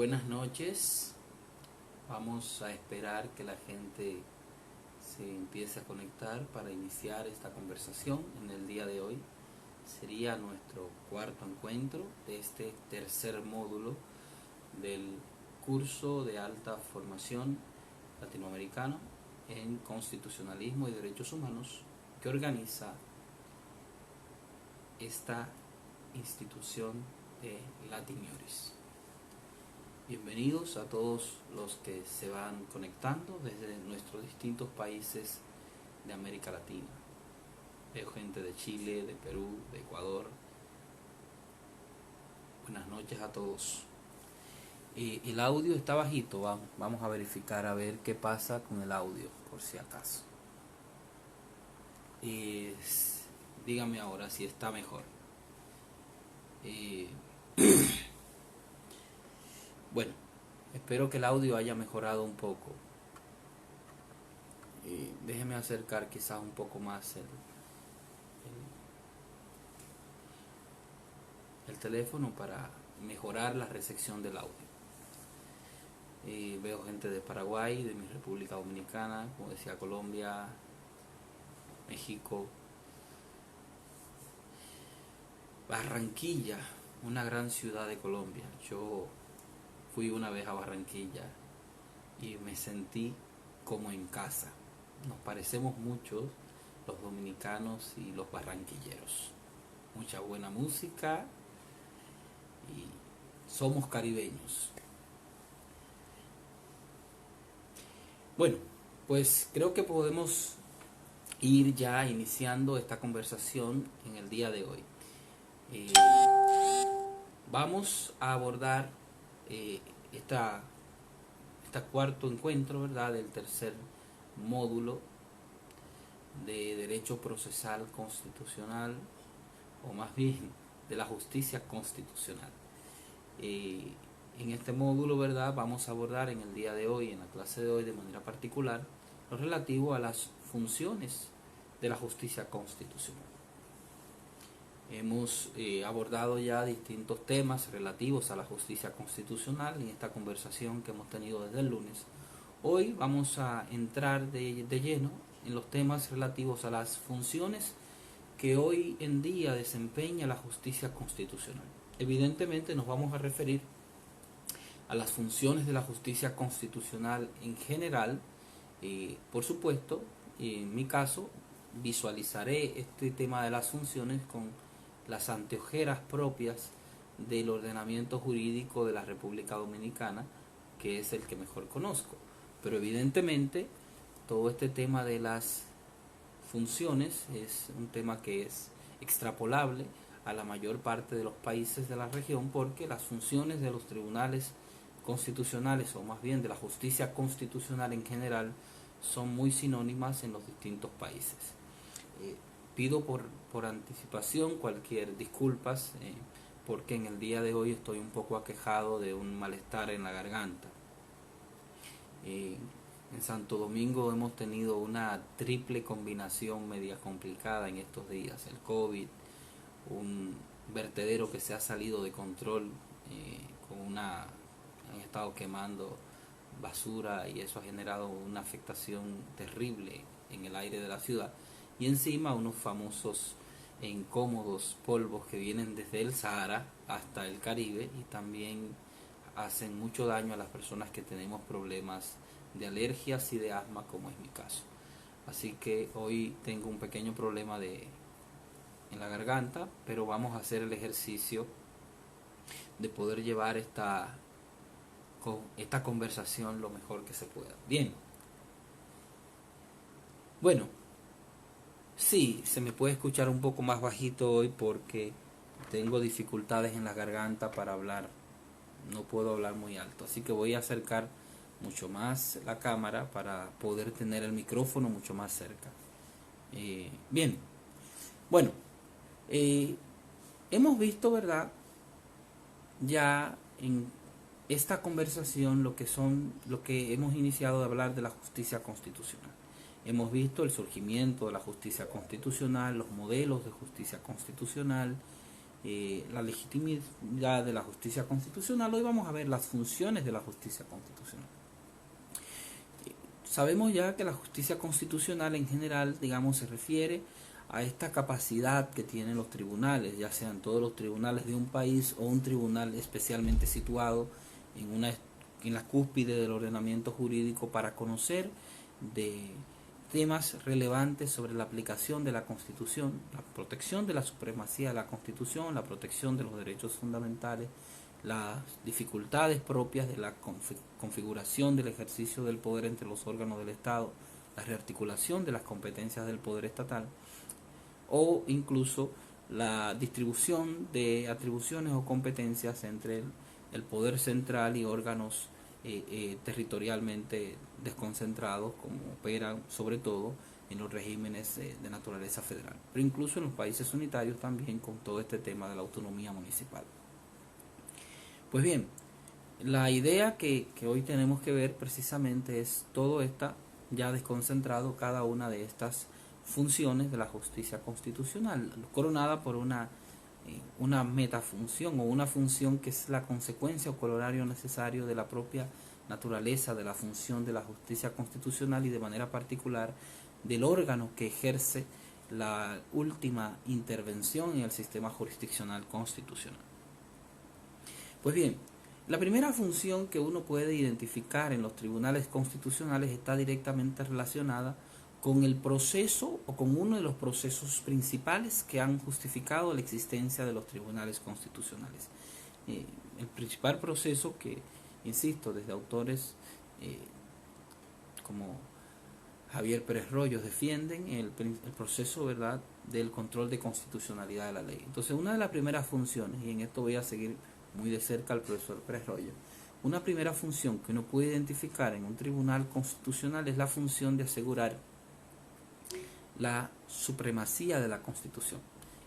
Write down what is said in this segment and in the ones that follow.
Buenas noches. Vamos a esperar que la gente se empiece a conectar para iniciar esta conversación en el día de hoy. Sería nuestro cuarto encuentro de este tercer módulo del curso de alta formación latinoamericano en constitucionalismo y derechos humanos que organiza esta institución de Latinoris. Bienvenidos a todos los que se van conectando desde nuestros distintos países de América Latina. Veo gente de Chile, de Perú, de Ecuador. Buenas noches a todos. El audio está bajito, vamos a verificar a ver qué pasa con el audio, por si acaso. Dígame ahora si está mejor. Bueno, espero que el audio haya mejorado un poco. Déjeme acercar quizás un poco más el teléfono para mejorar la recepción del audio. Veo gente de Paraguay, de mi República Dominicana, como decía, Colombia, México, Barranquilla, una gran ciudad de Colombia. Yo fui una vez a Barranquilla y me sentí como en casa. Nos parecemos mucho los dominicanos y los barranquilleros. Mucha buena música y somos caribeños. Bueno, pues creo que podemos ir ya iniciando esta conversación en el día de hoy. Vamos a abordar este cuarto encuentro, ¿verdad?, del tercer módulo de Derecho Procesal Constitucional, o más bien de la Justicia Constitucional. En este módulo, ¿verdad?, vamos a abordar en el día de hoy, en la clase de hoy de manera particular, lo relativo a las funciones de la Justicia Constitucional. Hemos abordado ya distintos temas relativos a la justicia constitucional en esta conversación que hemos tenido desde el lunes. Hoy vamos a entrar de lleno en los temas relativos a las funciones que hoy en día desempeña la justicia constitucional. Evidentemente nos vamos a referir a las funciones de la justicia constitucional en general. Por supuesto, en mi caso, visualizaré este tema de las funciones con las anteojeras propias del ordenamiento jurídico de la República Dominicana, que es el que mejor conozco. Pero evidentemente todo este tema de las funciones es un tema que es extrapolable a la mayor parte de los países de la región, porque las funciones de los tribunales constitucionales, o más bien de la justicia constitucional en general, son muy sinónimas en los distintos países. Pido por anticipación cualquier disculpas, porque en el día de hoy estoy un poco aquejado de un malestar en la garganta. En Santo Domingo hemos tenido una triple combinación media complicada en estos días: el COVID, un vertedero que se ha salido de control, han estado quemando basura y eso ha generado una afectación terrible en el aire de la ciudad, y encima unos famosos e incómodos polvos que vienen desde el Sahara hasta el Caribe y también hacen mucho daño a las personas que tenemos problemas de alergias y de asma, como es mi caso. Así que hoy tengo un pequeño problema en la garganta, pero vamos a hacer el ejercicio de poder llevar esta conversación lo mejor que se pueda. Bien. Bueno, sí, se me puede escuchar un poco más bajito hoy porque tengo dificultades en la garganta para hablar. No puedo hablar muy alto, así que voy a acercar mucho más la cámara para poder tener el micrófono mucho más cerca. Bien, bueno, hemos visto, ¿verdad?, ya en esta conversación lo que hemos iniciado de hablar de la justicia constitucional. Hemos visto el surgimiento de la justicia constitucional, los modelos de justicia constitucional, la legitimidad de la justicia constitucional. Hoy vamos a ver las funciones de la justicia constitucional. Sabemos ya que la justicia constitucional en general, digamos, se refiere a esta capacidad que tienen los tribunales, ya sean todos los tribunales de un país o un tribunal especialmente situado en la cúspide del ordenamiento jurídico, para conocer de temas relevantes sobre la aplicación de la Constitución, la protección de la supremacía de la Constitución, la protección de los derechos fundamentales, las dificultades propias de la configuración del ejercicio del poder entre los órganos del Estado, la rearticulación de las competencias del poder estatal, o incluso la distribución de atribuciones o competencias entre el poder central y órganos territorialmente desconcentrados, como operan sobre todo en los regímenes de naturaleza federal, pero incluso en los países unitarios también, con todo este tema de la autonomía municipal. Pues bien, la idea que hoy tenemos que ver precisamente es todo esto ya desconcentrado, cada una de estas funciones de la justicia constitucional, coronada por una metafunción, o una función que es la consecuencia o corolario necesario de la propia naturaleza de la función de la justicia constitucional, y de manera particular del órgano que ejerce la última intervención en el sistema jurisdiccional constitucional. Pues bien, la primera función que uno puede identificar en los tribunales constitucionales está directamente relacionada con el proceso, o con uno de los procesos principales que han justificado la existencia de los tribunales constitucionales. El principal proceso que, insisto, desde autores como Javier Pérez Royos defienden el proceso, ¿verdad?, del control de constitucionalidad de la ley. Entonces, una de las primeras funciones, y en esto voy a seguir muy de cerca al profesor Pérez Royos, una primera función que uno puede identificar en un tribunal constitucional es la función de asegurar la supremacía de la Constitución.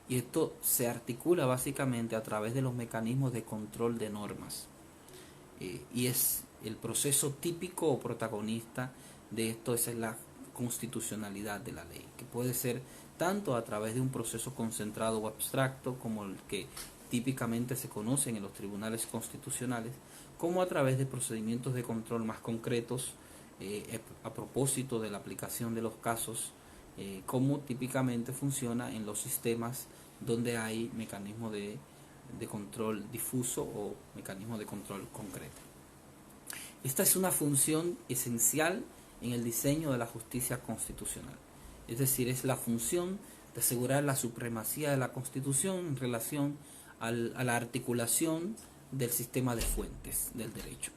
Y esto se articula básicamente a través de los mecanismos de control de normas. Y es el proceso típico o protagonista de esto, esa es la constitucionalidad de la ley, que puede ser tanto a través de un proceso concentrado o abstracto, como el que típicamente se conocen en los tribunales constitucionales, como a través de procedimientos de control más concretos a propósito de la aplicación de los casos, como típicamente funciona en los sistemas donde hay mecanismo de control difuso o mecanismo de control concreto. Esta es una función esencial en el diseño de la justicia constitucional, es decir, es la función de asegurar la supremacía de la Constitución en relación a la articulación del sistema de fuentes del derecho.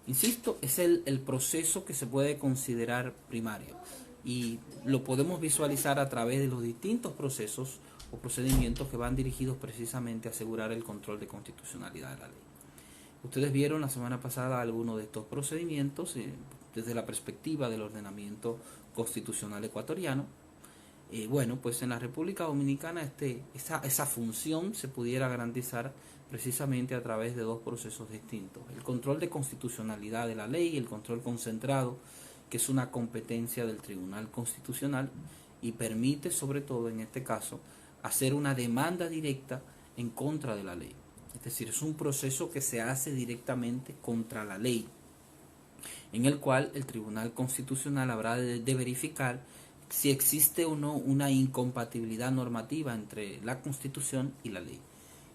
Insisto, es el proceso que se puede considerar primario, y lo podemos visualizar a través de los distintos procesos o procedimientos que van dirigidos precisamente a asegurar el control de constitucionalidad de la ley. Ustedes vieron la semana pasada algunos de estos procedimientos desde la perspectiva del ordenamiento constitucional ecuatoriano. Bueno, pues en la República Dominicana esa función se pudiera garantizar precisamente a través de dos procesos distintos: el control de constitucionalidad de la ley y el control concentrado, que es una competencia del Tribunal Constitucional y permite, sobre todo en este caso, hacer una demanda directa en contra de la ley. Es decir, es un proceso que se hace directamente contra la ley, en el cual el Tribunal Constitucional habrá de verificar si existe o no una incompatibilidad normativa entre la Constitución y la ley.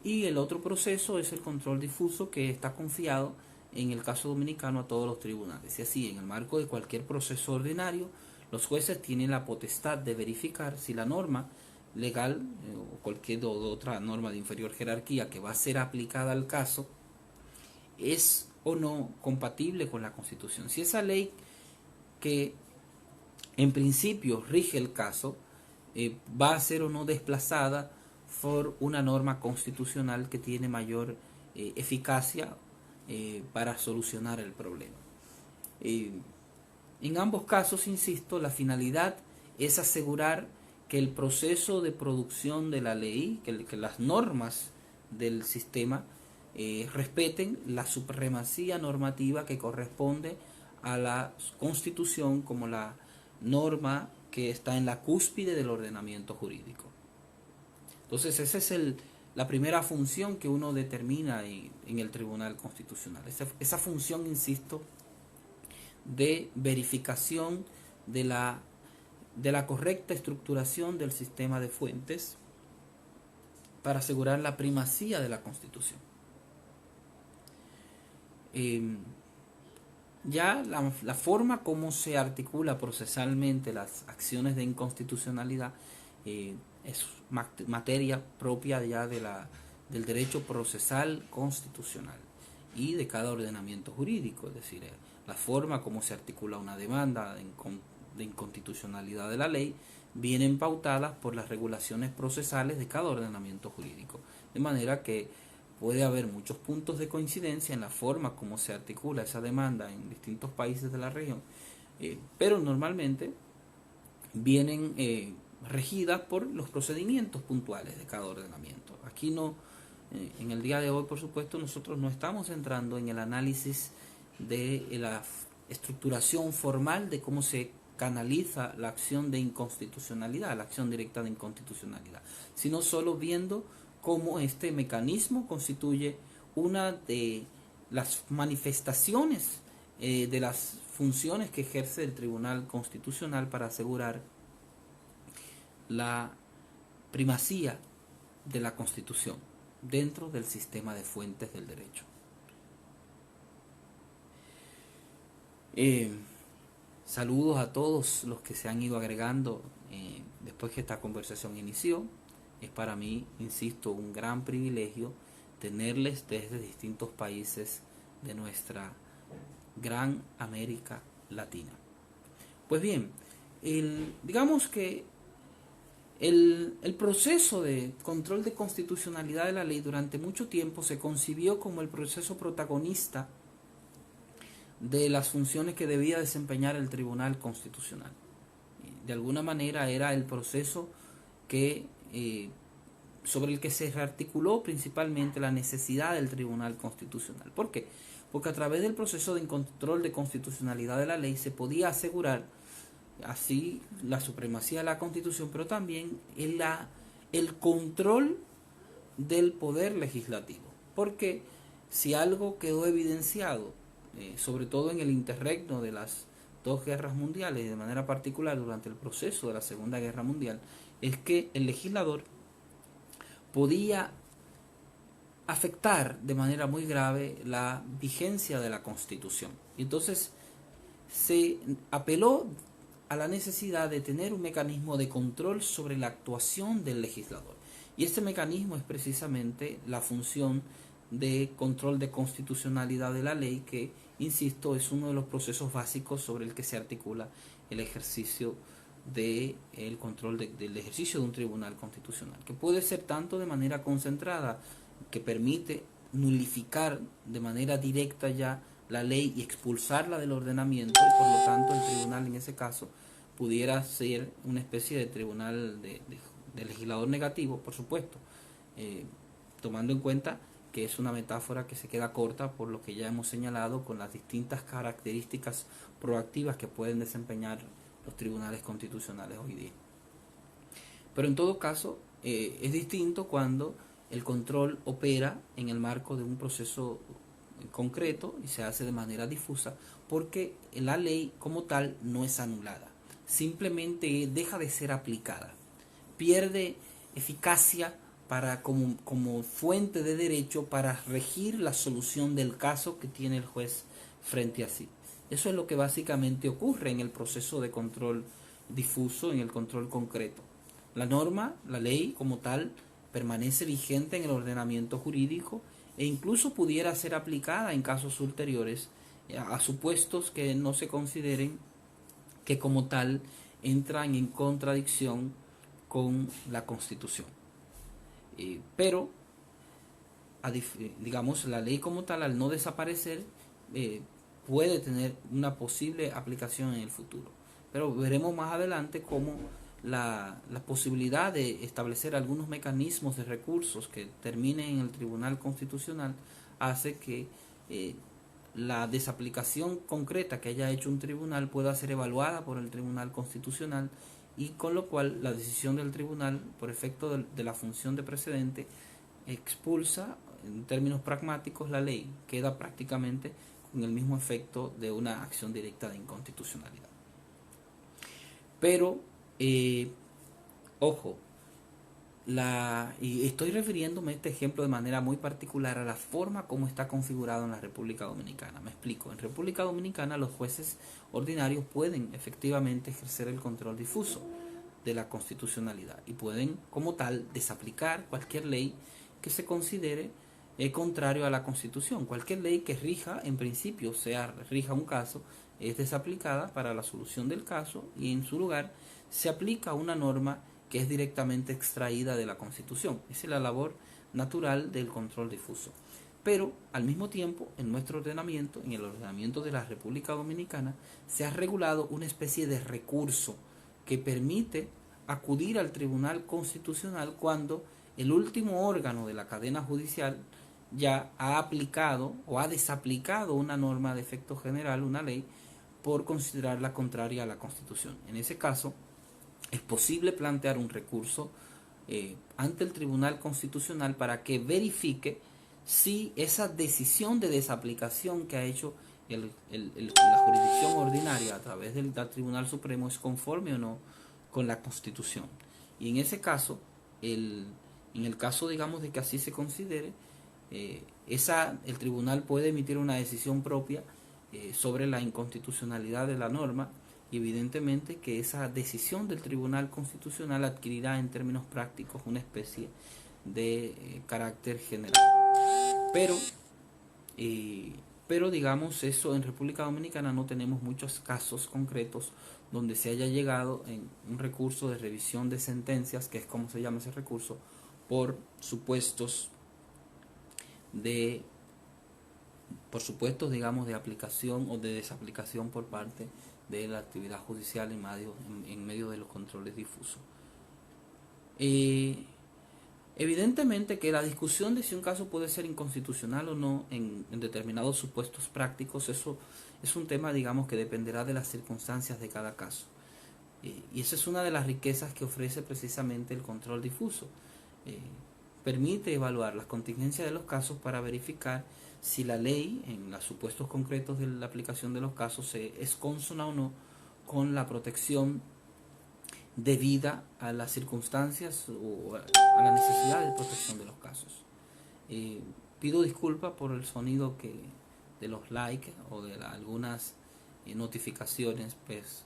Y el otro proceso es el control difuso, que está confiado en el caso dominicano a todos los tribunales. Y así, en el marco de cualquier proceso ordinario, los jueces tienen la potestad de verificar si la norma legal o cualquier otra norma de inferior jerarquía que va a ser aplicada al caso es o no compatible con la Constitución. Si esa ley que en principio rige el caso va a ser o no desplazada por una norma constitucional que tiene mayor eficacia para solucionar el problema. En ambos casos, insisto, la finalidad es asegurar que el proceso de producción de la ley, que las normas del sistema respeten la supremacía normativa que corresponde a la Constitución como la norma que está en la cúspide del ordenamiento jurídico. Entonces esa es la primera función que uno determina en el Tribunal Constitucional. Esa función, insisto, de verificación de la correcta estructuración del sistema de fuentes para asegurar la primacía de la Constitución. Ya la forma como se articula procesalmente las acciones de inconstitucionalidad es materia propia ya del derecho procesal constitucional y de cada ordenamiento jurídico, es decir, la forma como se articula una demanda de inconstitucionalidad de la ley vienen pautadas por las regulaciones procesales de cada ordenamiento jurídico, de manera que puede haber muchos puntos de coincidencia en la forma como se articula esa demanda en distintos países de la región, pero normalmente vienen regidas por los procedimientos puntuales de cada ordenamiento. Aquí no, en el día de hoy, por supuesto, nosotros no estamos entrando en el análisis de la estructuración formal de cómo se canaliza la acción de inconstitucionalidad, la acción directa de inconstitucionalidad, sino solo viendo cómo este mecanismo constituye una de las manifestaciones de las funciones que ejerce el Tribunal Constitucional para asegurar la primacía de la Constitución dentro del sistema de fuentes del derecho. Saludos a todos los que se han ido agregando después que esta conversación inició. Es para mí, insisto, un gran privilegio tenerles desde distintos países de nuestra gran América Latina. Pues bien, digamos que el proceso de control de constitucionalidad de la ley durante mucho tiempo se concibió como el proceso protagonista de las funciones que debía desempeñar el Tribunal Constitucional. De alguna manera era el proceso que sobre el que se rearticuló principalmente la necesidad del Tribunal Constitucional. ¿Por qué? Porque a través del proceso de control de constitucionalidad de la ley se podía asegurar así la supremacía de la Constitución, pero también el control del poder legislativo. Porque si algo quedó evidenciado, sobre todo en el interregno de las dos guerras mundiales y de manera particular durante el proceso de la Segunda Guerra Mundial, es que el legislador podía afectar de manera muy grave la vigencia de la Constitución. Y entonces se apeló a la necesidad de tener un mecanismo de control sobre la actuación del legislador. Y este mecanismo es precisamente la función de control de constitucionalidad de la ley, que, insisto, es uno de los procesos básicos sobre el que se articula el ejercicio del control del ejercicio de un tribunal constitucional, que puede ser tanto de manera concentrada, que permite nulificar de manera directa ya la ley y expulsarla del ordenamiento, y por lo tanto el tribunal en ese caso pudiera ser una especie de tribunal de legislador negativo, por supuesto, tomando en cuenta que es una metáfora que se queda corta por lo que ya hemos señalado con las distintas características proactivas que pueden desempeñar los tribunales constitucionales hoy día. Pero en todo caso es distinto cuando el control opera en el marco de un proceso concreto y se hace de manera difusa, porque la ley como tal no es anulada, simplemente deja de ser aplicada, pierde eficacia como fuente de derecho para regir la solución del caso que tiene el juez frente a sí. Eso es lo que básicamente ocurre en el proceso de control difuso, en el control concreto. La norma, la ley como tal, permanece vigente en el ordenamiento jurídico e incluso pudiera ser aplicada en casos ulteriores a supuestos que no se consideren que como tal entran en contradicción con la Constitución. Pero, digamos, la ley como tal, al no desaparecer, puede tener una posible aplicación en el futuro. Pero veremos más adelante cómo la posibilidad de establecer algunos mecanismos de recursos que terminen en el Tribunal Constitucional hace que la desaplicación concreta que haya hecho un tribunal pueda ser evaluada por el Tribunal Constitucional y con lo cual la decisión del tribunal, por efecto de la función de precedente, expulsa en términos pragmáticos la ley, queda prácticamente con el mismo efecto de una acción directa de inconstitucionalidad. Pero, ojo, y estoy refiriéndome a este ejemplo de manera muy particular a la forma como está configurado en la República Dominicana. Me explico. En República Dominicana los jueces ordinarios pueden efectivamente ejercer el control difuso de la constitucionalidad y pueden como tal desaplicar cualquier ley que se considere contrario a la Constitución. Cualquier ley que rija, en principio, rija un caso, es desaplicada para la solución del caso y en su lugar se aplica una norma que es directamente extraída de la Constitución. Esa es la labor natural del control difuso. Pero al mismo tiempo, en nuestro ordenamiento, en el ordenamiento de la República Dominicana, se ha regulado una especie de recurso que permite acudir al Tribunal Constitucional cuando el último órgano de la cadena judicial ya ha aplicado o ha desaplicado una norma de efecto general, una ley, por considerarla contraria a la Constitución. En ese caso, es posible plantear un recurso ante el Tribunal Constitucional para que verifique si esa decisión de desaplicación que ha hecho la jurisdicción ordinaria a través del Tribunal Supremo es conforme o no con la Constitución. Y en ese caso, en el caso, digamos, de que así se considere, el tribunal puede emitir una decisión propia sobre la inconstitucionalidad de la norma, y evidentemente que esa decisión del Tribunal Constitucional adquirirá en términos prácticos una especie de carácter general. Pero digamos, eso en República Dominicana no tenemos muchos casos concretos donde se haya llegado en un recurso de revisión de sentencias, que es como se llama ese recurso, por supuestos digamos, de aplicación o de desaplicación por parte de la actividad judicial en medio de los controles difusos. Evidentemente que la discusión de si un caso puede ser inconstitucional o no en determinados supuestos prácticos, eso es un tema, digamos, que dependerá de las circunstancias de cada caso. Y esa es una de las riquezas que ofrece precisamente el control difuso. Permite evaluar las contingencias de los casos para verificar si la ley, en los supuestos concretos de la aplicación de los casos, es consona o no con la protección debida a las circunstancias o a la necesidad de protección de los casos. Pido disculpas por el sonido de los likes o de algunas notificaciones, pues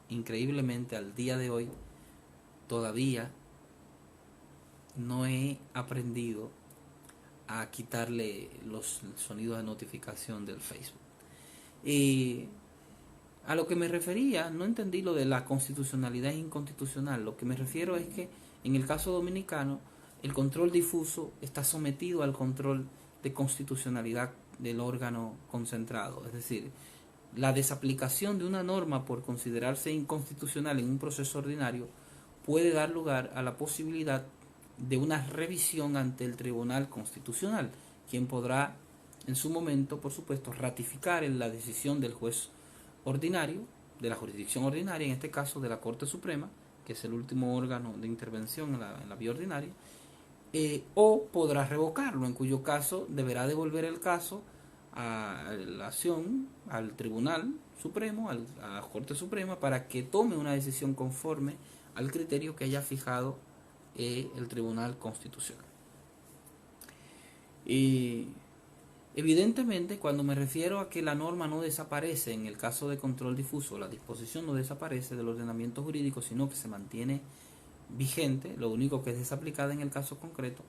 increíblemente al día de hoy todavía no he aprendido a quitarle los sonidos de notificación del Facebook. A lo que me refería, no entendí lo de la constitucionalidad e inconstitucional. Lo que me refiero es que en el caso dominicano el control difuso está sometido al control de constitucionalidad del órgano concentrado. Es decir, la desaplicación de una norma por considerarse inconstitucional en un proceso ordinario puede dar lugar a la posibilidad de una revisión ante el Tribunal Constitucional, quien podrá en su momento, por supuesto, ratificar en la decisión del juez ordinario, de la jurisdicción ordinaria, en este caso de la Corte Suprema, que es el último órgano de intervención en la vía ordinaria, o podrá revocarlo, en cuyo caso deberá devolver el caso a la acción al Tribunal Supremo, a la Corte Suprema, para que tome una decisión conforme al criterio que haya fijado el Tribunal Constitucional. Y evidentemente, cuando me refiero a que la norma no desaparece en el caso de control difuso, la disposición no desaparece del ordenamiento jurídico, sino que se mantiene vigente, lo único que es desaplicada en el caso concreto,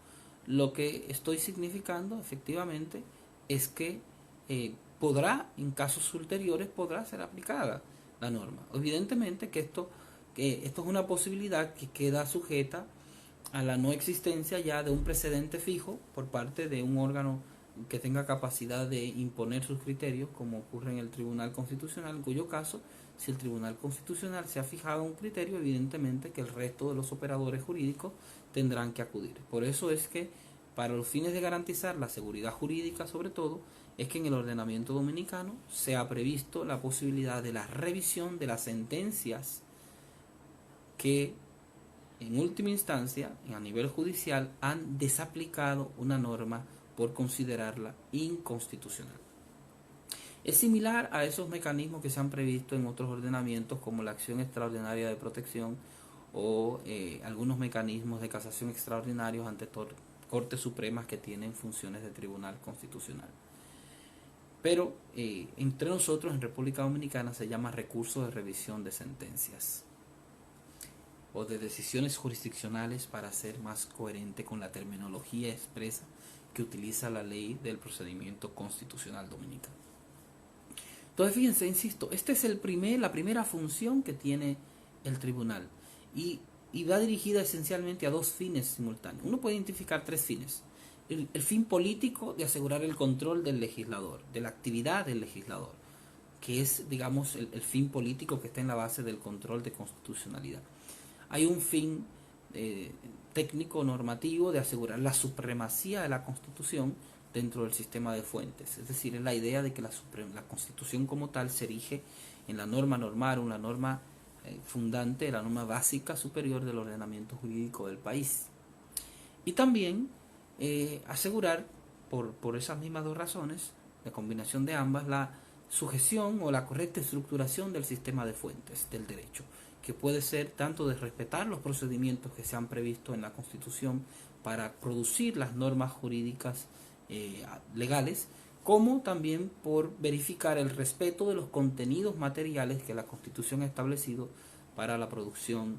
lo que estoy significando efectivamente es que en casos ulteriores podrá ser aplicada la norma. Evidentemente que esto es una posibilidad que queda sujeta a la no existencia ya de un precedente fijo por parte de un órgano que tenga capacidad de imponer sus criterios, como ocurre en el Tribunal Constitucional, en cuyo caso, si el Tribunal Constitucional se ha fijado un criterio, evidentemente que el resto de los operadores jurídicos tendrán que acudir. Por eso es que, para los fines de garantizar la seguridad jurídica sobre todo, es que en el ordenamiento dominicano se ha previsto la posibilidad de la revisión de las sentencias que en última instancia, a nivel judicial, han desaplicado una norma por considerarla inconstitucional. Es similar a esos mecanismos que se han previsto en otros ordenamientos, como la acción extraordinaria de protección o algunos mecanismos de casación extraordinarios ante Cortes Supremas que tienen funciones de tribunal constitucional. Pero entre nosotros en República Dominicana se llama recurso de revisión de sentencias o de decisiones jurisdiccionales, para ser más coherente con la terminología expresa que utiliza la ley del procedimiento constitucional dominicano. Entonces fíjense, insisto, esta es la primera función que tiene el tribunal y va dirigida esencialmente a dos fines simultáneos. Uno puede identificar tres fines. El fin político de asegurar el control del legislador, de la actividad del legislador, que es, digamos, el fin político que está en la base del control de constitucionalidad. Hay un fin técnico normativo de asegurar la supremacía de la Constitución dentro del sistema de fuentes, es decir, es la idea de que la Constitución como tal se erige en la norma normal, una norma fundante, la norma básica superior del ordenamiento jurídico del país. Y también asegurar, por esas mismas dos razones, la combinación de ambas, la sujeción o la correcta estructuración del sistema de fuentes del derecho, que puede ser tanto de respetar los procedimientos que se han previsto en la Constitución para producir las normas jurídicas legales, como también por verificar el respeto de los contenidos materiales que la Constitución ha establecido para la producción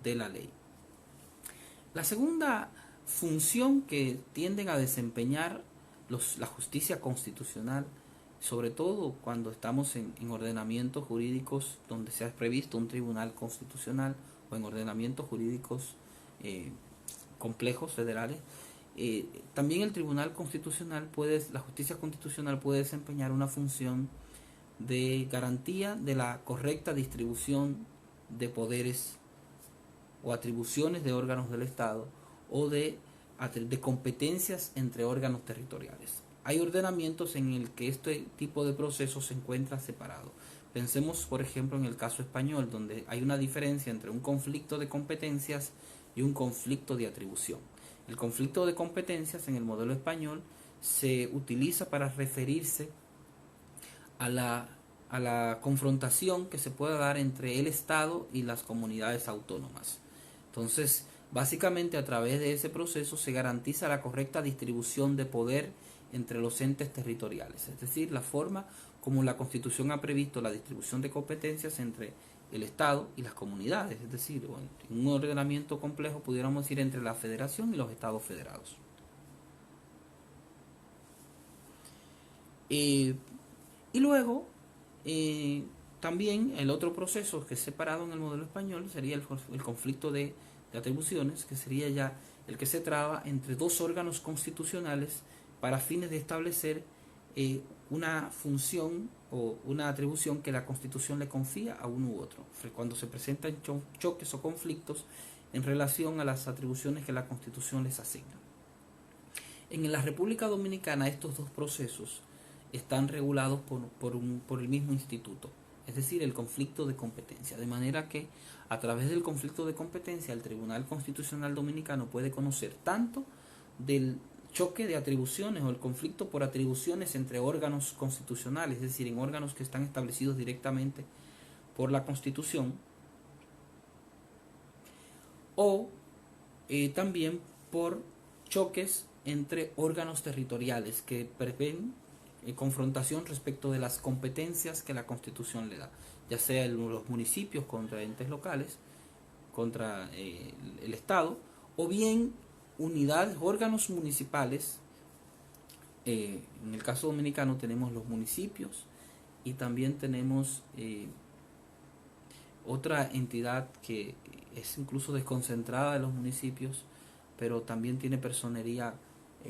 de la ley. La segunda función que tienden a desempeñar la justicia constitucional, sobre todo cuando estamos en ordenamientos jurídicos donde se ha previsto un tribunal constitucional o en ordenamientos jurídicos complejos federales, también el tribunal constitucional la justicia constitucional puede desempeñar una función de garantía de la correcta distribución de poderes o atribuciones de órganos del Estado o de competencias entre órganos territoriales. Hay ordenamientos en el que este tipo de procesos se encuentra separado. Pensemos, por ejemplo, en el caso español, donde hay una diferencia entre un conflicto de competencias y un conflicto de atribución. El conflicto de competencias en el modelo español se utiliza para referirse a la confrontación que se pueda dar entre el Estado y las comunidades autónomas. Entonces, básicamente a través de ese proceso se garantiza la correcta distribución de poder entre los entes territoriales, es decir, la forma como la Constitución ha previsto la distribución de competencias entre el Estado y las comunidades, es decir, en un ordenamiento complejo pudiéramos decir entre la Federación y los Estados federados. Y luego, también el otro proceso que es separado en el modelo español sería el conflicto de atribuciones, que sería ya el que se traba entre dos órganos constitucionales para fines de establecer una función o una atribución que la Constitución le confía a uno u otro, cuando se presentan choques o conflictos en relación a las atribuciones que la Constitución les asigna. En la República Dominicana estos dos procesos están regulados por el mismo instituto, es decir, el conflicto de competencia, de manera que a través del conflicto de competencia el Tribunal Constitucional Dominicano puede conocer tanto del choque de atribuciones o el conflicto por atribuciones entre órganos constitucionales, es decir, en órganos que están establecidos directamente por la Constitución, o también por choques entre órganos territoriales que prevén confrontación respecto de las competencias que la Constitución le da, ya sea los municipios contra entes locales, contra el Estado, o bien unidades, órganos municipales. En el caso dominicano tenemos los municipios y también tenemos otra entidad que es incluso desconcentrada de los municipios, pero también tiene personería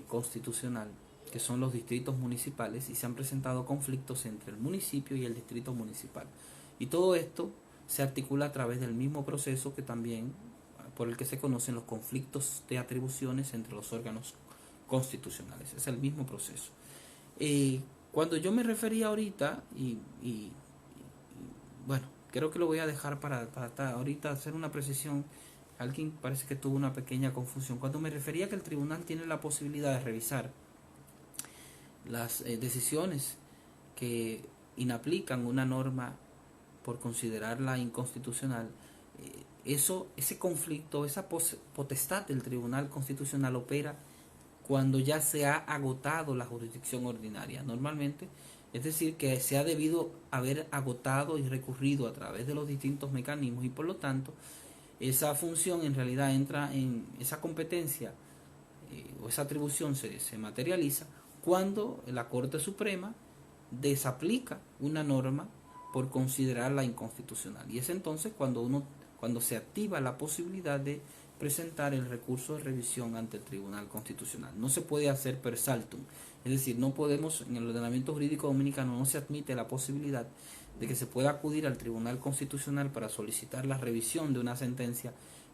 constitucional, que son los distritos municipales, y se han presentado conflictos entre el municipio y el distrito municipal. Y todo esto se articula a través del mismo proceso que también por el que se conocen los conflictos de atribuciones entre los órganos constitucionales. Es el mismo proceso. Cuando yo me refería ahorita, bueno, creo que lo voy a dejar para ahorita hacer una precisión. Alguien parece que tuvo una pequeña confusión. Cuando me refería a que el tribunal tiene la posibilidad de revisar las decisiones que inaplican una norma por considerarla inconstitucional, ese conflicto, esa potestad del Tribunal Constitucional opera cuando ya se ha agotado la jurisdicción ordinaria. Normalmente, es decir, que se ha debido haber agotado y recurrido a través de los distintos mecanismos, y por lo tanto esa función en realidad entra en esa competencia, o esa atribución se materializa cuando la Corte Suprema desaplica una norma por considerarla inconstitucional. Y es entonces cuando se activa la posibilidad de presentar el recurso de revisión ante el Tribunal Constitucional. No se puede hacer per saltum, es decir, no podemos, en el ordenamiento jurídico dominicano no se admite la posibilidad de que se pueda acudir al Tribunal Constitucional para solicitar la revisión de una sentencia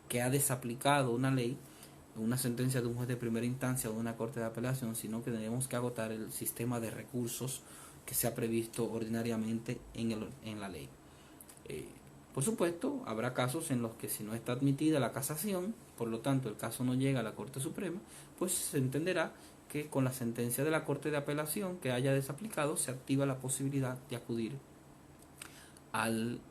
que ha desaplicado una ley, una sentencia de un juez de primera instancia o de una corte de apelación, sino que tenemos que agotar el sistema de recursos que se ha previsto ordinariamente en la ley. Por supuesto, habrá casos en los que si no está admitida la casación, por lo tanto el caso no llega a la Corte Suprema, pues se entenderá que con la sentencia de la Corte de Apelación que haya desaplicado se activa la posibilidad de acudir al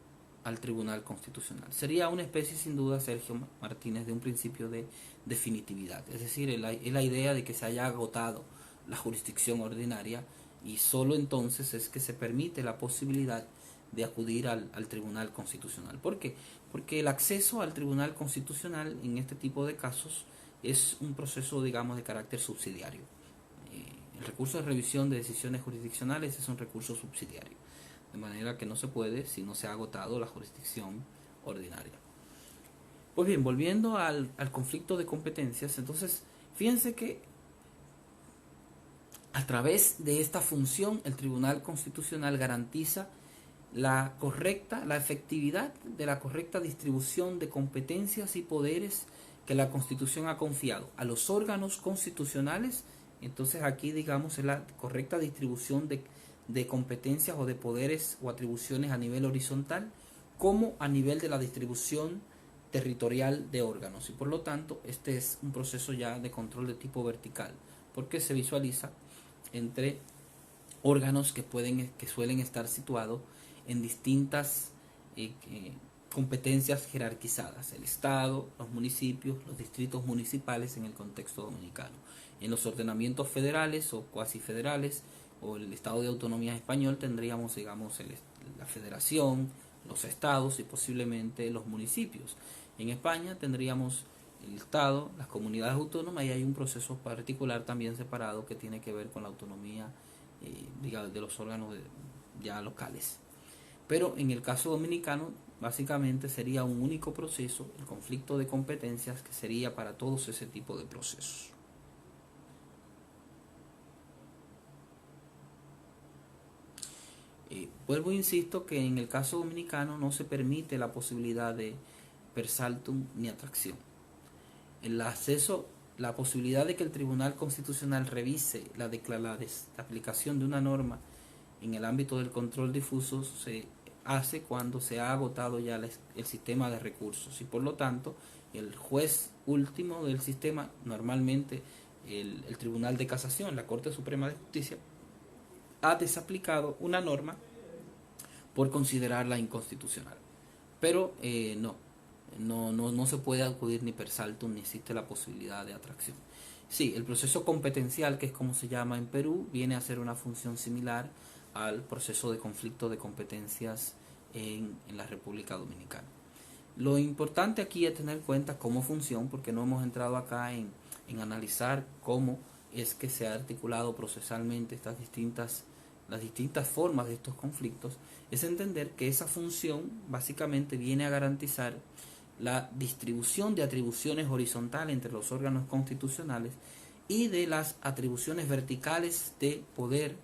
Tribunal Constitucional. Sería una especie, sin duda, Sergio Martínez, de un principio de definitividad, es decir, es la idea de que se haya agotado la jurisdicción ordinaria y solo entonces es que se permite la posibilidad de acudir al Tribunal Constitucional. ¿Por qué? Porque el acceso al Tribunal Constitucional en este tipo de casos es un proceso, digamos, de carácter subsidiario. El recurso de revisión de decisiones jurisdiccionales es un recurso subsidiario, de manera que no se puede si no se ha agotado la jurisdicción ordinaria. Pues bien, volviendo al conflicto de competencias, entonces, fíjense que a través de esta función el Tribunal Constitucional garantiza la efectividad de la correcta distribución de competencias y poderes que la Constitución ha confiado a los órganos constitucionales. Entonces aquí, digamos, es la correcta distribución de competencias o de poderes o atribuciones a nivel horizontal como a nivel de la distribución territorial de órganos, y por lo tanto este es un proceso ya de control de tipo vertical, porque se visualiza entre órganos que suelen estar situados en distintas competencias jerarquizadas: el Estado, los municipios, los distritos municipales en el contexto dominicano. En los ordenamientos federales o cuasi federales o el Estado de Autonomía español tendríamos, digamos, la federación, los estados y posiblemente los municipios. En España tendríamos el Estado, las comunidades autónomas, y hay un proceso particular también separado que tiene que ver con la autonomía de los órganos ya locales. Pero en el caso dominicano, básicamente sería un único proceso, el conflicto de competencias, que sería para todos ese tipo de procesos. Vuelvo e insisto que en el caso dominicano no se permite la posibilidad de per saltum ni atracción. El acceso, la posibilidad de que el Tribunal Constitucional revise la aplicación de una norma en el ámbito del control difuso se hace cuando se ha agotado ya el sistema de recursos, y por lo tanto el juez último del sistema, normalmente el Tribunal de Casación, la Corte Suprema de Justicia, ha desaplicado una norma por considerarla inconstitucional. Pero no se puede acudir ni per saltum, ni existe la posibilidad de atracción. Sí, el proceso competencial, que es como se llama en Perú, viene a ser una función similar al proceso de conflicto de competencias en la República Dominicana. Lo importante aquí es tener en cuenta cómo funciona, porque no hemos entrado acá en analizar cómo es que se ha articulado procesalmente las distintas formas de estos conflictos. Es entender que esa función básicamente viene a garantizar la distribución de atribuciones horizontales entre los órganos constitucionales y de las atribuciones verticales de poder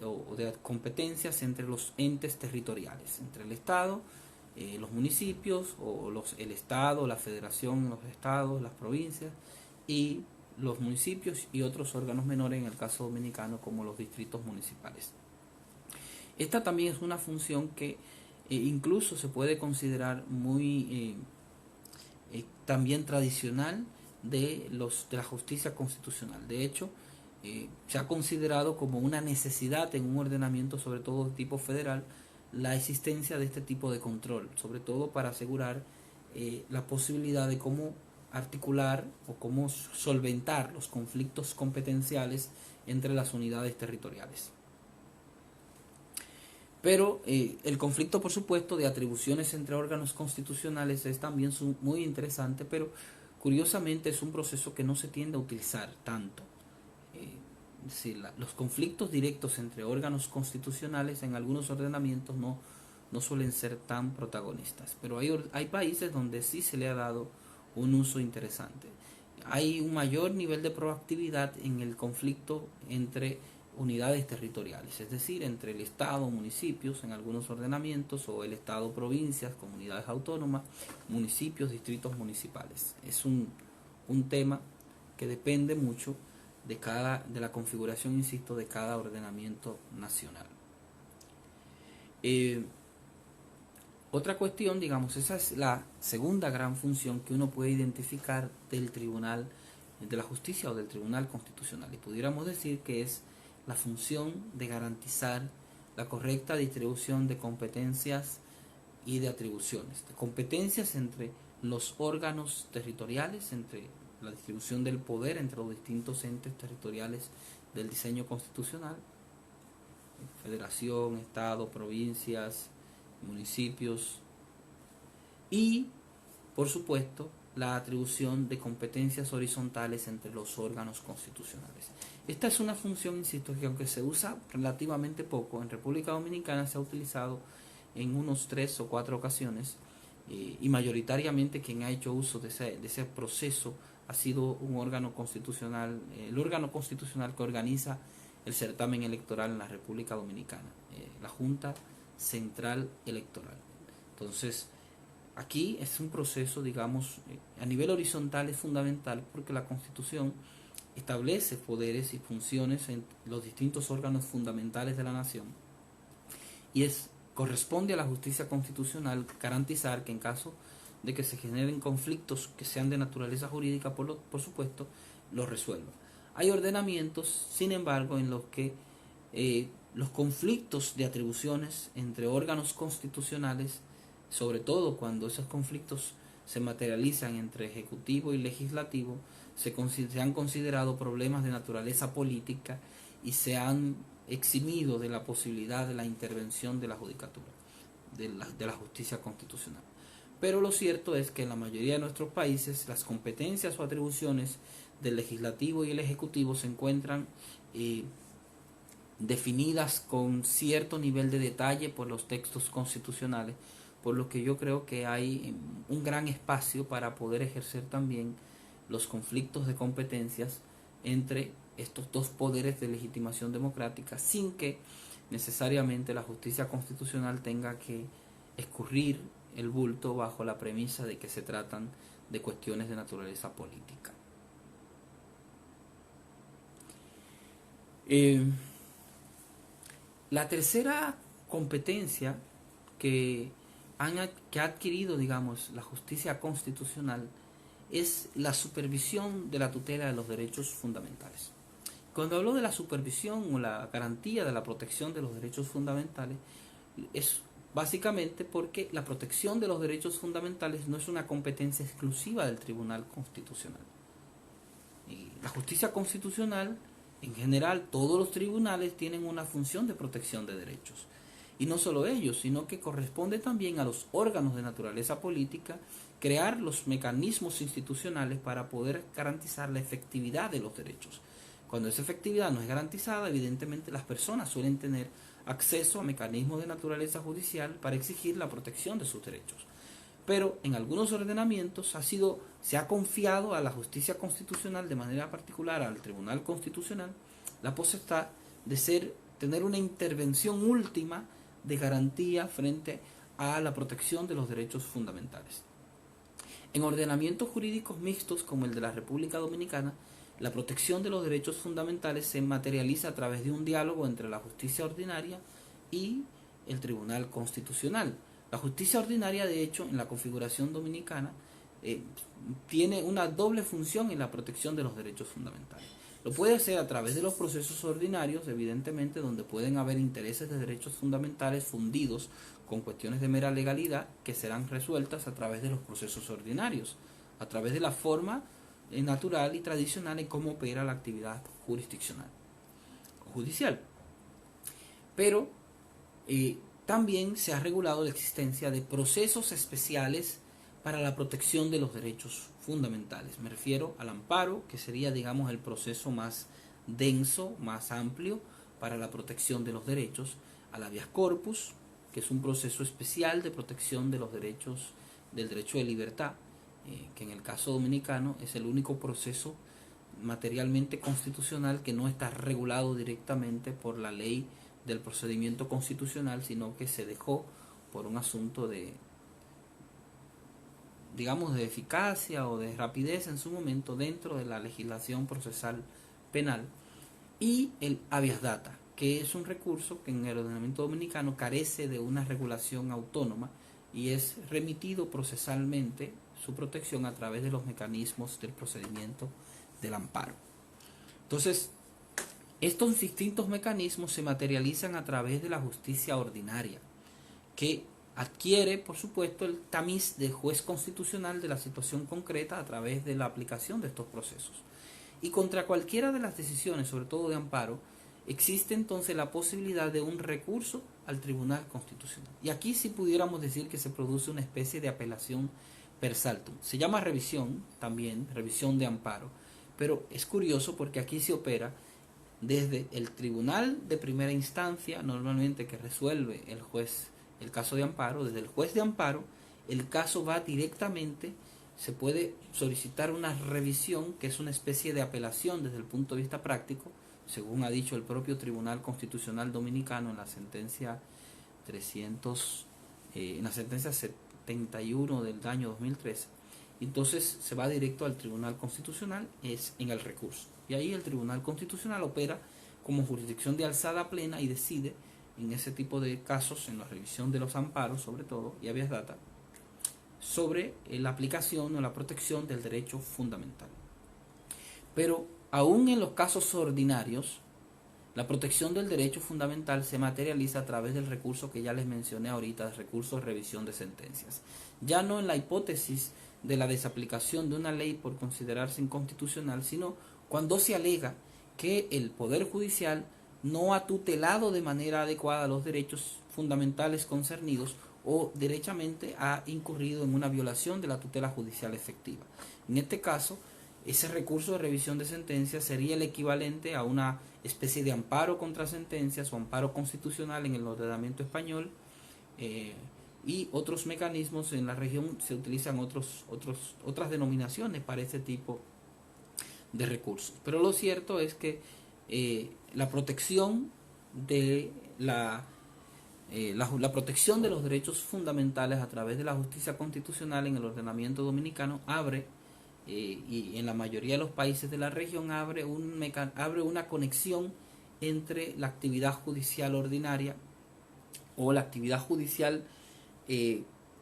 o de competencias entre los entes territoriales, entre el Estado, los municipios, o el Estado, la Federación, los estados, las provincias y los municipios, y otros órganos menores en el caso dominicano como los distritos municipales. Esta también es una función que incluso se puede considerar muy también tradicional de la justicia constitucional. De hecho, se ha considerado como una necesidad en un ordenamiento, sobre todo de tipo federal, la existencia de este tipo de control, sobre todo para asegurar la posibilidad de cómo articular o cómo solventar los conflictos competenciales entre las unidades territoriales. Pero el conflicto, por supuesto, de atribuciones entre órganos constitucionales es también muy interesante, pero curiosamente es un proceso que no se tiende a utilizar tanto. Es decir, los conflictos directos entre órganos constitucionales en algunos ordenamientos no suelen ser tan protagonistas, pero hay países donde sí se le ha dado un uso interesante. Hay un mayor nivel de proactividad en el conflicto entre unidades territoriales, es decir, entre el Estado, municipios en algunos ordenamientos, o el Estado, provincias, comunidades autónomas, municipios, distritos municipales. Es un tema que depende mucho de la configuración, insisto, de cada ordenamiento nacional. Otra cuestión, digamos, esa es la segunda gran función que uno puede identificar del Tribunal de la Justicia o del Tribunal Constitucional, y pudiéramos decir que es la función de garantizar la correcta distribución de competencias y de atribuciones, de competencias entre los órganos territoriales, entre la distribución del poder entre los distintos entes territoriales del diseño constitucional, federación, estado, provincias, municipios, y por supuesto la atribución de competencias horizontales entre los órganos constitucionales. Esta es una función, insisto, que aunque se usa relativamente poco, en República Dominicana se ha utilizado en unos 3 o 4 ocasiones, y mayoritariamente quien ha hecho uso de ese proceso ha sido un órgano constitucional, el órgano constitucional que organiza el certamen electoral en la República Dominicana, la Junta Central Electoral. Entonces, aquí es un proceso, digamos, a nivel horizontal es fundamental, porque la Constitución establece poderes y funciones en los distintos órganos fundamentales de la nación, y corresponde a la justicia constitucional garantizar que en caso de que se generen conflictos que sean de naturaleza jurídica, por supuesto, los resuelva. Hay ordenamientos, sin embargo, en los que los conflictos de atribuciones entre órganos constitucionales, sobre todo cuando esos conflictos se materializan entre ejecutivo y legislativo, se han considerado problemas de naturaleza política y se han eximido de la posibilidad de la intervención de la judicatura, de la justicia constitucional. Pero lo cierto es que en la mayoría de nuestros países las competencias o atribuciones del legislativo y el ejecutivo se encuentran definidas con cierto nivel de detalle por los textos constitucionales, por lo que yo creo que hay un gran espacio para poder ejercer también los conflictos de competencias entre estos dos poderes de legitimación democrática, sin que necesariamente la justicia constitucional tenga que escurrir el bulto bajo la premisa de que se tratan de cuestiones de naturaleza política. La tercera competencia que ha adquirido, digamos, la justicia constitucional es la supervisión de la tutela de los derechos fundamentales. Cuando hablo de la supervisión o la garantía de la protección de los derechos fundamentales, es básicamente porque la protección de los derechos fundamentales no es una competencia exclusiva del Tribunal Constitucional. Y la justicia constitucional, en general, todos los tribunales tienen una función de protección de derechos. Y no solo ellos, sino que corresponde también a los órganos de naturaleza política crear los mecanismos institucionales para poder garantizar la efectividad de los derechos. Cuando esa efectividad no es garantizada, evidentemente las personas suelen tener acceso a mecanismos de naturaleza judicial para exigir la protección de sus derechos. Pero en algunos ordenamientos se ha confiado a la justicia constitucional, de manera particular al Tribunal Constitucional, la potestad de tener una intervención última de garantía frente a la protección de los derechos fundamentales. En ordenamientos jurídicos mixtos como el de la República Dominicana, la protección de los derechos fundamentales se materializa a través de un diálogo entre la justicia ordinaria y el Tribunal Constitucional, La justicia ordinaria, de hecho, en la configuración dominicana, tiene una doble función en la protección de los derechos fundamentales. Lo puede hacer a través de los procesos ordinarios, evidentemente, donde pueden haber intereses de derechos fundamentales fundidos con cuestiones de mera legalidad que serán resueltas a través de los procesos ordinarios, a través de la forma natural y tradicional en cómo opera la actividad jurisdiccional o judicial. Pero también se ha regulado la existencia de procesos especiales para la protección de los derechos fundamentales. Me refiero al amparo, que sería, digamos, el proceso más denso, más amplio para la protección de los derechos, al habeas corpus, que es un proceso especial de protección de los derechos, del derecho de libertad, que en el caso dominicano es el único proceso materialmente constitucional que no está regulado directamente por la ley del procedimiento constitucional, sino que se dejó por un asunto de, digamos, de eficacia o de rapidez en su momento dentro de la legislación procesal penal, y el habeas data, que es un recurso que en el ordenamiento dominicano carece de una regulación autónoma y es remitido procesalmente su protección a través de los mecanismos del procedimiento del amparo. Entonces, estos distintos mecanismos se materializan a través de la justicia ordinaria, que adquiere, por supuesto, el tamiz de juez constitucional de la situación concreta a través de la aplicación de estos procesos. Y contra cualquiera de las decisiones, sobre todo de amparo, existe entonces la posibilidad de un recurso al Tribunal Constitucional. Y aquí sí pudiéramos decir que se produce una especie de apelación per saltum. Se llama revisión también, revisión de amparo, pero es curioso porque aquí se opera desde el tribunal de primera instancia, normalmente que resuelve el juez el caso de amparo. Desde el juez de amparo el caso va directamente, se puede solicitar una revisión, que es una especie de apelación desde el punto de vista práctico, según ha dicho el propio Tribunal Constitucional Dominicano en la sentencia 300, en la sentencia 71 del año 2013. Entonces se va directo al Tribunal Constitucional, es en el recurso. Y ahí el Tribunal Constitucional opera como jurisdicción de alzada plena y decide en ese tipo de casos, en la revisión de los amparos sobre todo, y habeas data, sobre la aplicación o la protección del derecho fundamental. Pero aún en los casos ordinarios, la protección del derecho fundamental se materializa a través del recurso que ya les mencioné ahorita, el recurso de revisión de sentencias. Ya no en la hipótesis de la desaplicación de una ley por considerarse inconstitucional, sino cuando se alega que el Poder Judicial no ha tutelado de manera adecuada los derechos fundamentales concernidos o derechamente ha incurrido en una violación de la tutela judicial efectiva. En este caso, ese recurso de revisión de sentencias sería el equivalente a una especie de amparo contra sentencias o amparo constitucional en el ordenamiento español, y otros mecanismos en la región se utilizan otras denominaciones para ese tipo de recursos. Pero lo cierto es que la protección de la protección de los derechos fundamentales a través de la justicia constitucional en el ordenamiento dominicano abre, y en la mayoría de los países de la región abre una conexión entre la actividad judicial ordinaria o la actividad judicial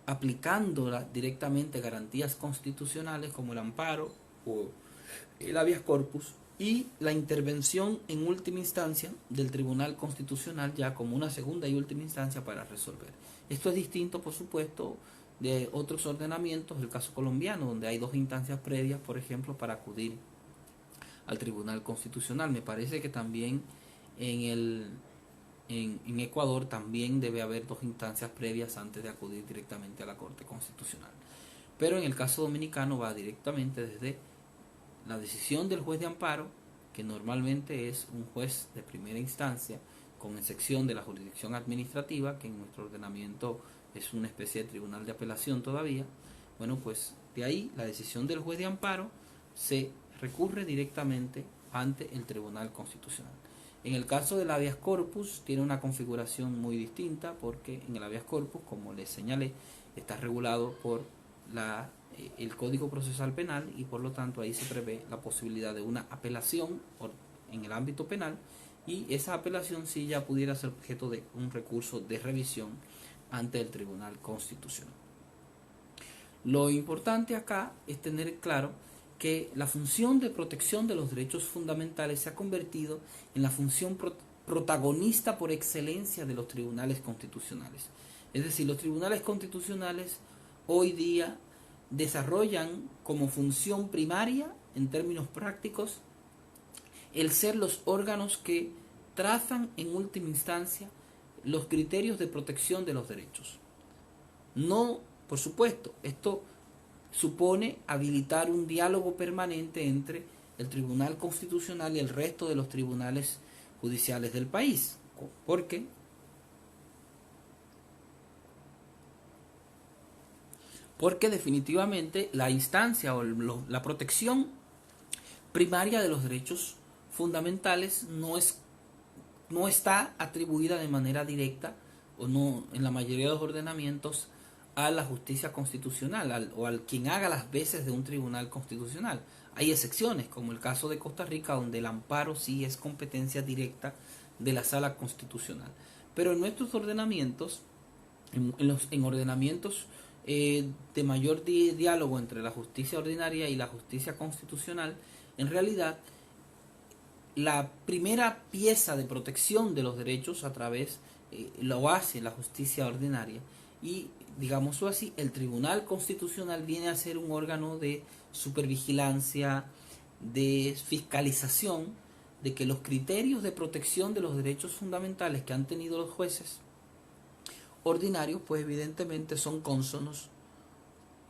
aplicando directamente garantías constitucionales como el amparo o el habeas corpus, y la intervención en última instancia del Tribunal Constitucional ya como una segunda y última instancia para resolver. Esto es distinto, por supuesto, de otros ordenamientos, el caso colombiano, donde hay dos instancias previas, por ejemplo, para acudir al Tribunal Constitucional. Me parece que también en Ecuador también debe haber dos instancias previas antes de acudir directamente a la Corte Constitucional. Pero en el caso dominicano va directamente desde la decisión del juez de amparo, que normalmente es un juez de primera instancia, con excepción de la jurisdicción administrativa, que en nuestro ordenamiento es una especie de tribunal de apelación todavía. Bueno, pues de ahí la decisión del juez de amparo se recurre directamente ante el Tribunal Constitucional. En el caso del habeas corpus tiene una configuración muy distinta, porque en el habeas corpus, como les señalé, está regulado por el Código Procesal Penal, y por lo tanto ahí se prevé la posibilidad de una apelación en el ámbito penal, y esa apelación sí ya pudiera ser objeto de un recurso de revisión ante el Tribunal Constitucional. Lo importante acá es tener claro que la función de protección de los derechos fundamentales se ha convertido en la función protagonista por excelencia de los tribunales constitucionales. Es decir, los tribunales constitucionales hoy día desarrollan como función primaria, en términos prácticos, el ser los órganos que trazan en última instancia los criterios de protección de los derechos. No, por supuesto, esto supone habilitar un diálogo permanente entre el Tribunal Constitucional y el resto de los tribunales judiciales del país. ¿Por qué? Porque definitivamente la instancia o la protección primaria de los derechos fundamentales no está atribuida de manera directa o no en la mayoría de los ordenamientos a la justicia constitucional o al quien haga las veces de un tribunal constitucional. Hay excepciones, como el caso de Costa Rica, donde el amparo sí es competencia directa de la Sala Constitucional. Pero en nuestros ordenamientos, en ordenamientos de mayor diálogo entre la justicia ordinaria y la justicia constitucional, en realidad la primera pieza de protección de los derechos a través lo hace la justicia ordinaria y, digámoslo así, el Tribunal Constitucional viene a ser un órgano de supervigilancia, de fiscalización de que los criterios de protección de los derechos fundamentales que han tenido los jueces ordinarios, pues evidentemente son cónsonos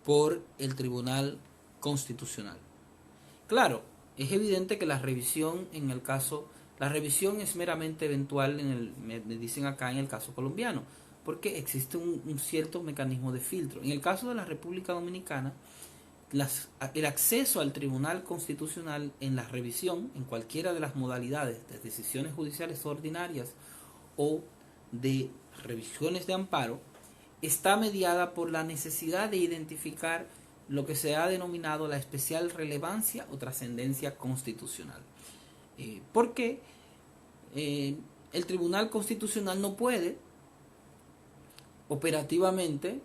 por el Tribunal Constitucional. Claro, es evidente que la revisión es meramente eventual me dicen acá en el caso colombiano, porque existe un cierto mecanismo de filtro. En el caso de la República Dominicana, el acceso al Tribunal Constitucional en la revisión, en cualquiera de las modalidades de decisiones judiciales ordinarias o de revisiones de amparo, está mediada por la necesidad de identificar lo que se ha denominado la especial relevancia o trascendencia constitucional. Porque el Tribunal Constitucional no puede operativamente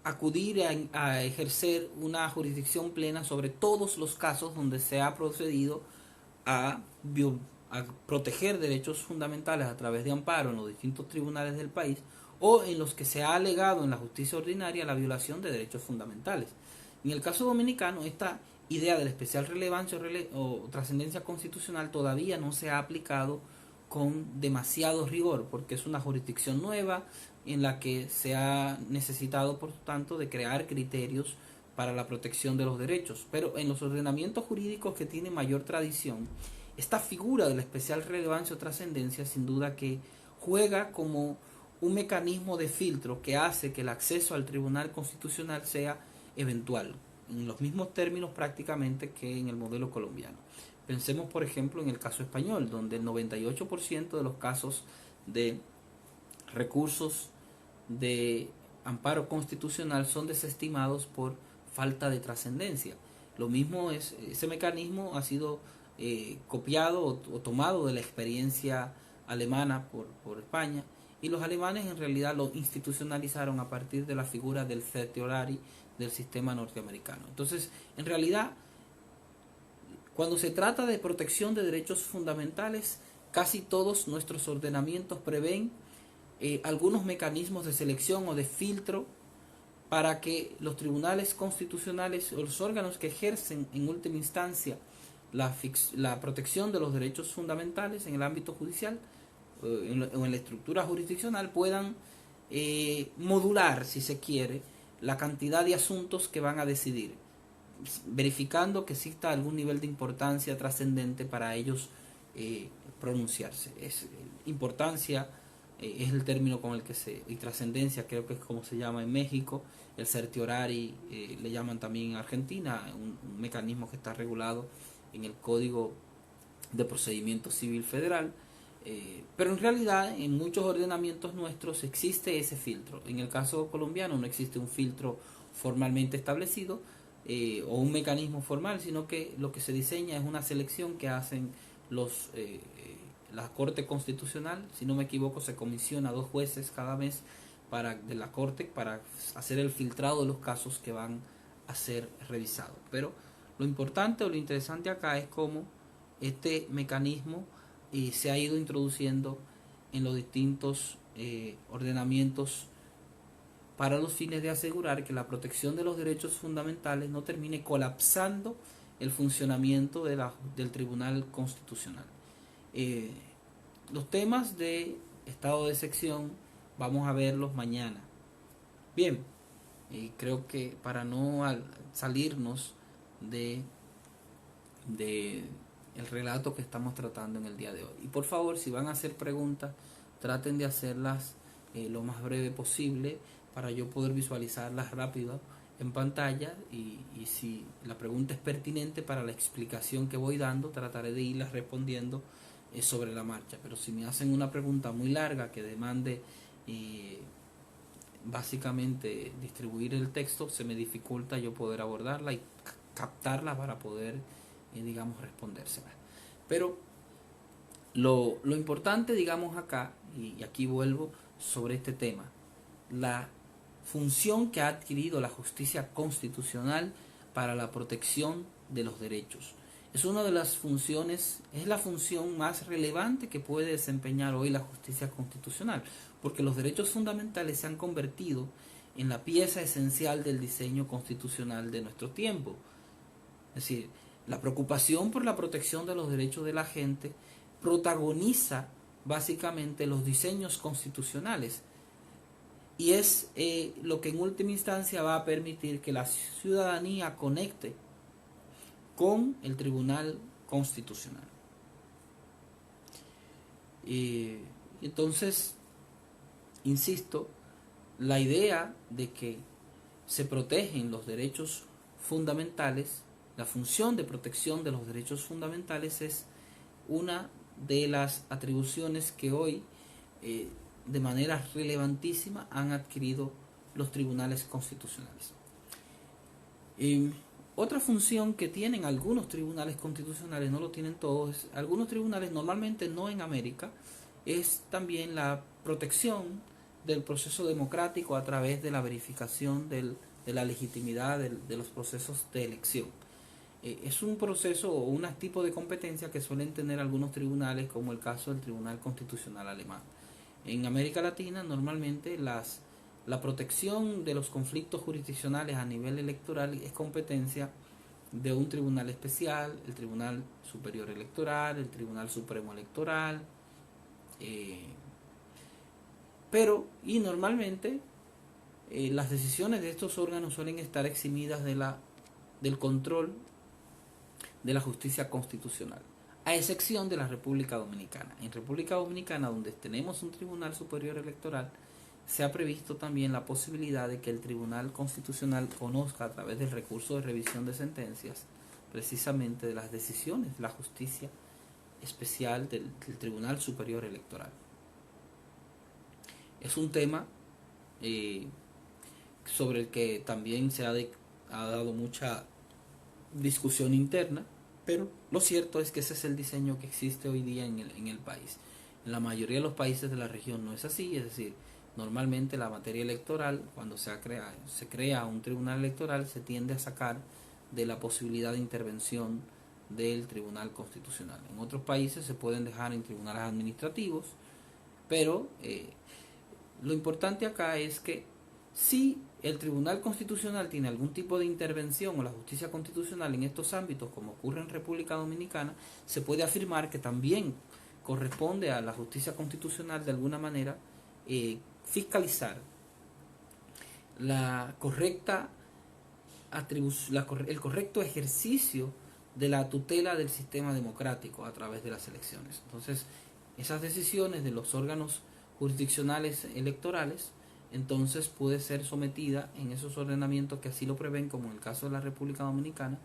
acudir a ejercer una jurisdicción plena sobre todos los casos donde se ha procedido a proteger derechos fundamentales a través de amparo en los distintos tribunales del país o en los que se ha alegado en la justicia ordinaria la violación de derechos fundamentales. En el caso dominicano, esta idea de la especial relevancia o trascendencia constitucional todavía no se ha aplicado con demasiado rigor, porque es una jurisdicción nueva en la que se ha necesitado, por tanto, de crear criterios para la protección de los derechos. Pero en los ordenamientos jurídicos que tienen mayor tradición, esta figura de la especial relevancia o trascendencia sin duda que juega como un mecanismo de filtro que hace que el acceso al Tribunal Constitucional sea eventual, en los mismos términos prácticamente que en el modelo colombiano. Pensemos, por ejemplo, en el caso español, donde el 98% de los casos de recursos de amparo constitucional son desestimados por falta de trascendencia. Lo mismo es, ese mecanismo ha sido copiado o tomado de la experiencia alemana por España, y los alemanes en realidad lo institucionalizaron a partir de la figura del certiorari del sistema norteamericano. Entonces, en realidad, cuando se trata de protección de derechos fundamentales, casi todos nuestros ordenamientos prevén algunos mecanismos de selección o de filtro para que los tribunales constitucionales o los órganos que ejercen en última instancia la protección de los derechos fundamentales en el ámbito judicial o en la estructura jurisdiccional puedan modular, si se quiere, la cantidad de asuntos que van a decidir, verificando que exista algún nivel de importancia trascendente para ellos pronunciarse. Importancia es el término con el que y trascendencia creo que es como se llama en México, el certiorari le llaman también en Argentina, un mecanismo que está regulado en el Código de Procedimiento Civil Federal, pero en realidad en muchos ordenamientos nuestros existe ese filtro. En el caso colombiano no existe un filtro formalmente establecido o un mecanismo formal, sino que lo que se diseña es una selección que hacen la Corte Constitucional. Si no me equivoco, se comisiona 2 jueces cada mes de la Corte para hacer el filtrado de los casos que van a ser revisados. Pero lo importante o lo interesante acá es cómo este mecanismo se ha ido introduciendo en los distintos ordenamientos para los fines de asegurar que la protección de los derechos fundamentales no termine colapsando el funcionamiento del Tribunal Constitucional. Los temas de estado de excepción vamos a verlos mañana. Bien, creo que para no salirnos de el relato que estamos tratando en el día de hoy. Y por favor, si van a hacer preguntas, traten de hacerlas lo más breve posible para yo poder visualizarlas rápido en pantalla y si la pregunta es pertinente para la explicación que voy dando, trataré de irlas respondiendo sobre la marcha. Pero si me hacen una pregunta muy larga que demande básicamente distribuir el texto, se me dificulta yo poder abordarla y captarla para poder digamos respondérsela. Pero lo importante digamos acá, y aquí vuelvo sobre este tema, la función que ha adquirido la justicia constitucional para la protección de los derechos. Es una de las funciones, es la función más relevante que puede desempeñar hoy la justicia constitucional, porque los derechos fundamentales se han convertido en la pieza esencial del diseño constitucional de nuestro tiempo. Es decir, la preocupación por la protección de los derechos de la gente protagoniza básicamente los diseños constitucionales y es lo que en última instancia va a permitir que la ciudadanía conecte con el Tribunal Constitucional. Entonces, insisto, la idea de que se protegen los derechos fundamentales, la función de protección de los derechos fundamentales es una de las atribuciones que hoy de manera relevantísima han adquirido los tribunales constitucionales. Otra función que tienen algunos tribunales constitucionales, no lo tienen todos, algunos tribunales, normalmente no en América, es también la protección del proceso democrático a través de la verificación de la legitimidad de los procesos de elección. Es un proceso o un tipo de competencia que suelen tener algunos tribunales, como el caso del Tribunal Constitucional Alemán. En América Latina normalmente la protección de los conflictos jurisdiccionales a nivel electoral es competencia de un tribunal especial, el Tribunal Superior Electoral, el Tribunal Supremo Electoral, y normalmente las decisiones de estos órganos suelen estar eximidas del control de la justicia constitucional, a excepción de la República Dominicana. En República Dominicana, donde tenemos un Tribunal Superior Electoral, se ha previsto también la posibilidad de que el Tribunal Constitucional conozca a través del recurso de revisión de sentencias precisamente de las decisiones de la justicia especial del Tribunal Superior Electoral. Es un tema sobre el que también se ha dado mucha discusión interna, pero lo cierto es que ese es el diseño que existe hoy día en el país. En la mayoría de los países de la región no es así, es decir, normalmente la materia electoral, cuando se crea un tribunal electoral, se tiende a sacar de la posibilidad de intervención del Tribunal Constitucional. En otros países se pueden dejar en tribunales administrativos, pero lo importante acá es que si el Tribunal Constitucional tiene algún tipo de intervención o la justicia constitucional en estos ámbitos, como ocurre en República Dominicana, se puede afirmar que también corresponde a la justicia constitucional de alguna manera fiscalizar el correcto ejercicio de la tutela del sistema democrático a través de las elecciones. Entonces, esas decisiones de los órganos jurisdiccionales electorales entonces puede ser sometida en esos ordenamientos que así lo prevén, como en el caso de la República Dominicana,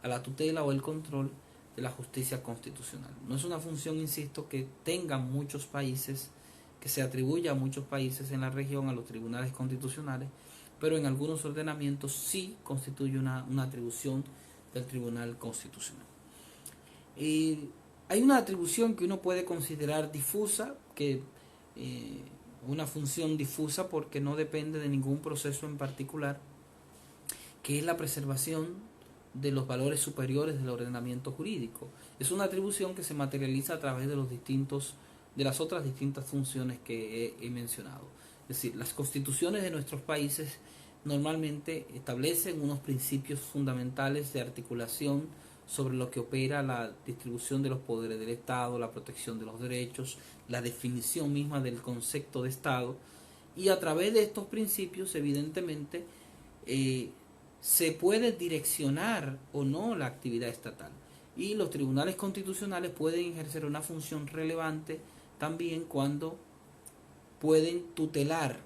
a la tutela o el control de la justicia constitucional. No es una función, insisto, que tengan muchos países, que se atribuya a muchos países en la región a los tribunales constitucionales, pero en algunos ordenamientos sí constituye una atribución del Tribunal Constitucional. Hay una atribución que uno puede considerar difusa, una función difusa porque no depende de ningún proceso en particular, que es la preservación de los valores superiores del ordenamiento jurídico. Es una atribución que se materializa a través de las otras distintas funciones que he mencionado. Es decir, las constituciones de nuestros países normalmente establecen unos principios fundamentales de articulación sobre lo que opera la distribución de los poderes del Estado, la protección de los derechos, la definición misma del concepto de Estado, y a través de estos principios, evidentemente, se puede direccionar o no la actividad estatal. Y los tribunales constitucionales pueden ejercer una función relevante también cuando pueden tutelar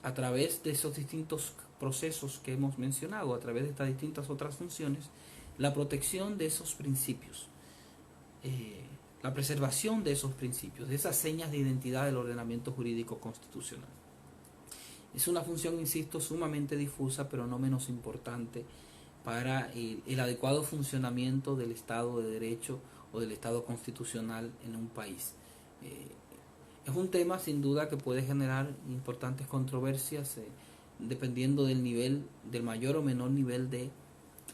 a través de esos distintos procesos que hemos mencionado, a través de estas distintas otras funciones, la protección de esos principios, la preservación de esos principios, de esas señas de identidad del ordenamiento jurídico constitucional. Es una función, insisto, sumamente difusa, pero no menos importante para el adecuado funcionamiento del Estado de Derecho o del Estado constitucional en un país. Es un tema sin duda que puede generar importantes controversias dependiendo del nivel, del mayor o menor nivel de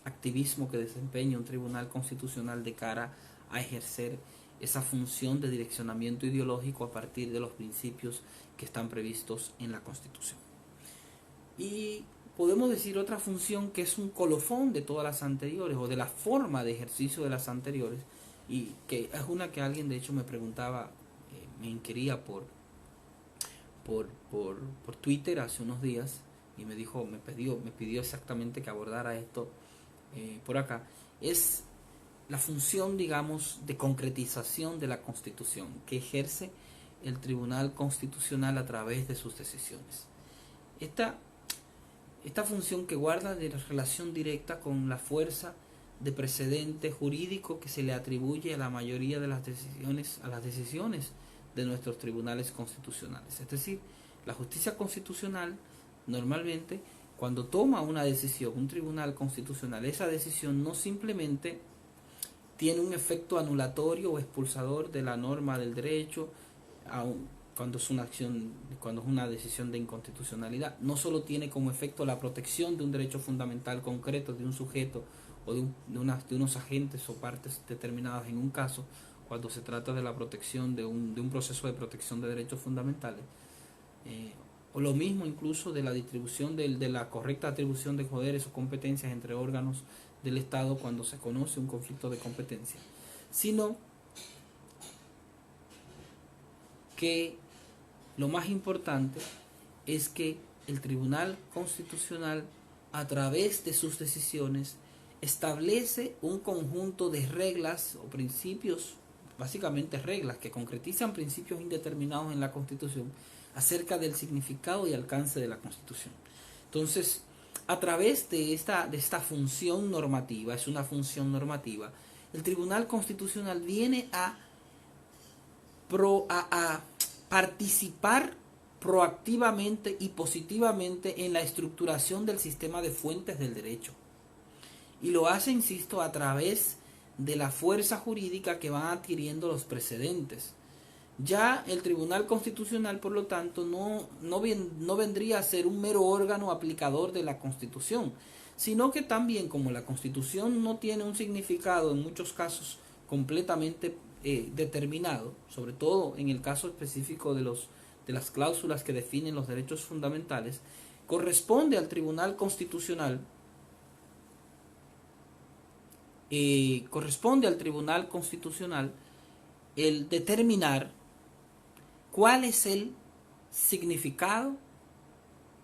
activismo que desempeña un tribunal constitucional de cara a ejercer esa función de direccionamiento ideológico a partir de los principios que están previstos en la Constitución. Y podemos decir otra función que es un colofón de todas las anteriores o de la forma de ejercicio de las anteriores, y que es una que alguien de hecho me preguntaba, me inquiría por Twitter hace unos días, y me pidió exactamente que abordara esto por acá. Es la función, digamos, de concretización de la Constitución que ejerce el Tribunal Constitucional a través de sus decisiones. Esta función que guarda de relación directa con la fuerza de precedente jurídico que se le atribuye a la mayoría de las decisiones, a las decisiones de nuestros tribunales constitucionales. Es decir, la justicia constitucional normalmente, cuando toma una decisión, un tribunal constitucional, esa decisión no simplemente tiene un efecto anulatorio o expulsador de la norma del derecho, cuando es una decisión de inconstitucionalidad, no solo tiene como efecto la protección de un derecho fundamental concreto de un sujeto o de unos agentes o partes determinadas en un caso, cuando se trata de la protección de un proceso de protección de derechos fundamentales, o lo mismo incluso de la distribución de la correcta atribución de poderes o competencias entre órganos del Estado cuando se conoce un conflicto de competencia, sino que lo más importante es que el Tribunal Constitucional, a través de sus decisiones, establece un conjunto de reglas o principios, básicamente reglas que concretizan principios indeterminados en la Constitución acerca del significado y alcance de la Constitución. Entonces, a través de esta función normativa, es una función normativa, el Tribunal Constitucional viene a participar proactivamente y positivamente en la estructuración del sistema de fuentes del derecho. Y lo hace, insisto, a través de la fuerza jurídica que van adquiriendo los precedentes. Ya el Tribunal Constitucional, por lo tanto, no vendría a ser un mero órgano aplicador de la Constitución, sino que también, como la Constitución no tiene un significado en muchos casos completamente determinado, sobre todo en el caso específico de las cláusulas que definen los derechos fundamentales, corresponde al Tribunal Constitucional el determinar cuál es el significado,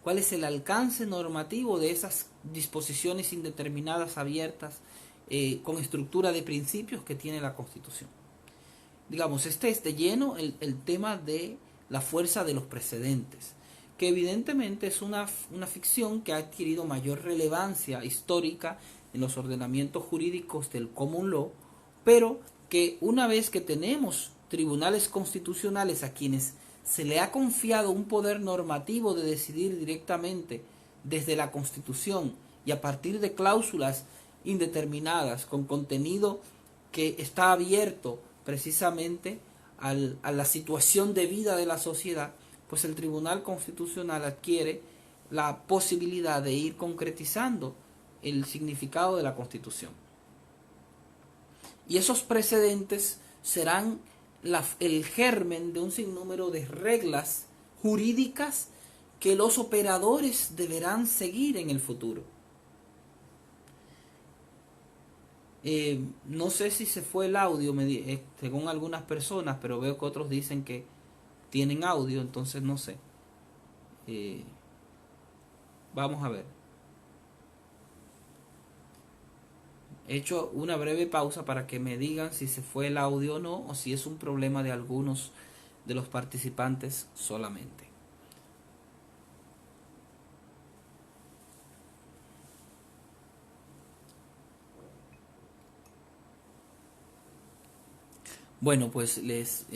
cuál es el alcance normativo de esas disposiciones indeterminadas abiertas con estructura de principios que tiene la Constitución. Digamos, este es de lleno el tema de la fuerza de los precedentes, que evidentemente es una ficción que ha adquirido mayor relevancia histórica en los ordenamientos jurídicos del common law, pero que una vez que tenemos tribunales constitucionales a quienes se le ha confiado un poder normativo de decidir directamente desde la Constitución y a partir de cláusulas indeterminadas con contenido que está abierto precisamente a la situación de vida de la sociedad, pues el Tribunal Constitucional adquiere la posibilidad de ir concretizando el significado de la Constitución. Y esos precedentes serán el germen de un sinnúmero de reglas jurídicas que los operadores deberán seguir en el futuro. No sé si se fue el audio, según algunas personas, pero veo que otros dicen que tienen audio, entonces no sé. Vamos a ver. He hecho una breve pausa para que me digan si se fue el audio o no, o si es un problema de algunos de los participantes solamente. Bueno, pues les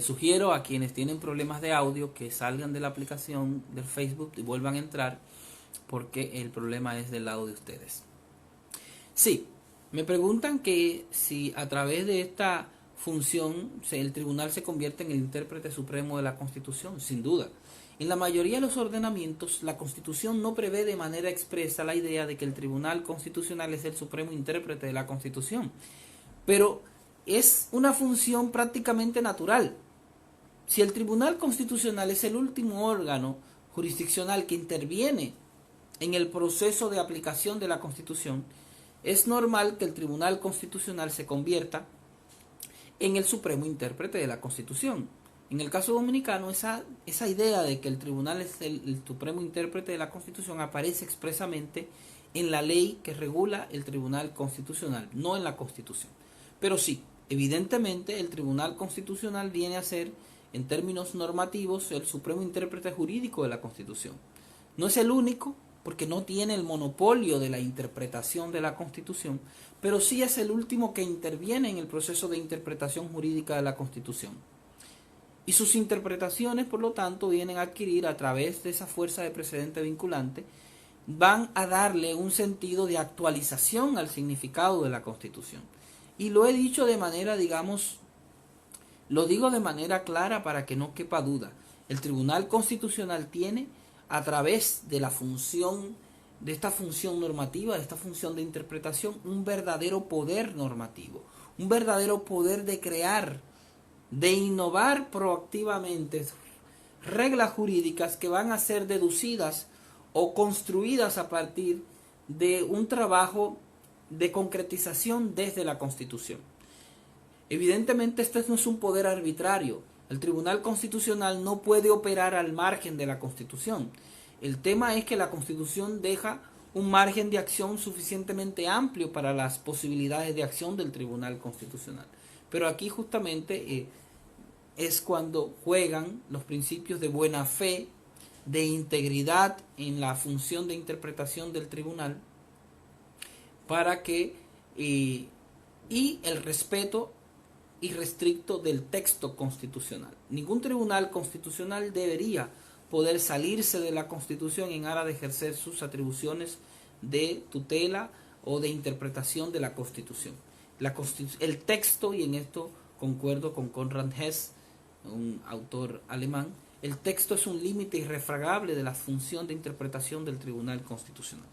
sugiero a quienes tienen problemas de audio que salgan de la aplicación del Facebook y vuelvan a entrar, porque el problema es del lado de ustedes. Sí, me preguntan que si a través de esta función el tribunal se convierte en el intérprete supremo de la Constitución. Sin duda. En la mayoría de los ordenamientos, la Constitución no prevé de manera expresa la idea de que el Tribunal Constitucional es el supremo intérprete de la Constitución, pero es una función prácticamente natural. Si el Tribunal Constitucional es el último órgano jurisdiccional que interviene en el proceso de aplicación de la Constitución, es normal que el Tribunal Constitucional se convierta en el supremo intérprete de la Constitución. En el caso dominicano, esa idea de que el tribunal es el supremo intérprete de la Constitución aparece expresamente en la ley que regula el Tribunal Constitucional, no en la Constitución. Pero sí, evidentemente el Tribunal Constitucional viene a ser, en términos normativos, el supremo intérprete jurídico de la Constitución. No es el único, porque no tiene el monopolio de la interpretación de la Constitución, pero sí es el último que interviene en el proceso de interpretación jurídica de la Constitución. Y sus interpretaciones, por lo tanto, vienen a adquirir a través de esa fuerza de precedente vinculante, van a darle un sentido de actualización al significado de la Constitución. Y lo he dicho de manera, lo digo de manera clara para que no quepa duda. El Tribunal Constitucional tiene, a través de la función, de esta función normativa, de esta función de interpretación, un verdadero poder normativo, un verdadero poder de crear, de innovar proactivamente reglas jurídicas que van a ser deducidas o construidas a partir de un trabajo de concretización desde la Constitución. Evidentemente, este no es un poder arbitrario. El Tribunal Constitucional no puede operar al margen de la Constitución. El tema es que la Constitución deja un margen de acción suficientemente amplio para las posibilidades de acción del Tribunal Constitucional. Pero aquí justamente es cuando juegan los principios de buena fe, de integridad en la función de interpretación del tribunal, para que y el respeto irrestricto del texto constitucional. Ningún tribunal constitucional debería poder salirse de la Constitución en aras de ejercer sus atribuciones de tutela o de interpretación de la Constitución. El texto, y en esto concuerdo con Konrad Hess, un autor alemán, el texto es un límite irrefragable de la función de interpretación del Tribunal Constitucional.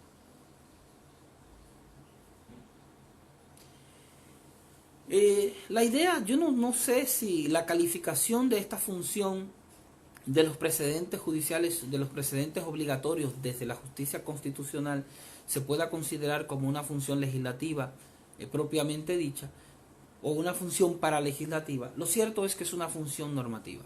La idea, yo no sé si la calificación de esta función de los precedentes judiciales, de los precedentes obligatorios desde la justicia constitucional, se pueda considerar como una función legislativa propiamente dicha, o una función paralegislativa. Lo cierto es que es una función normativa.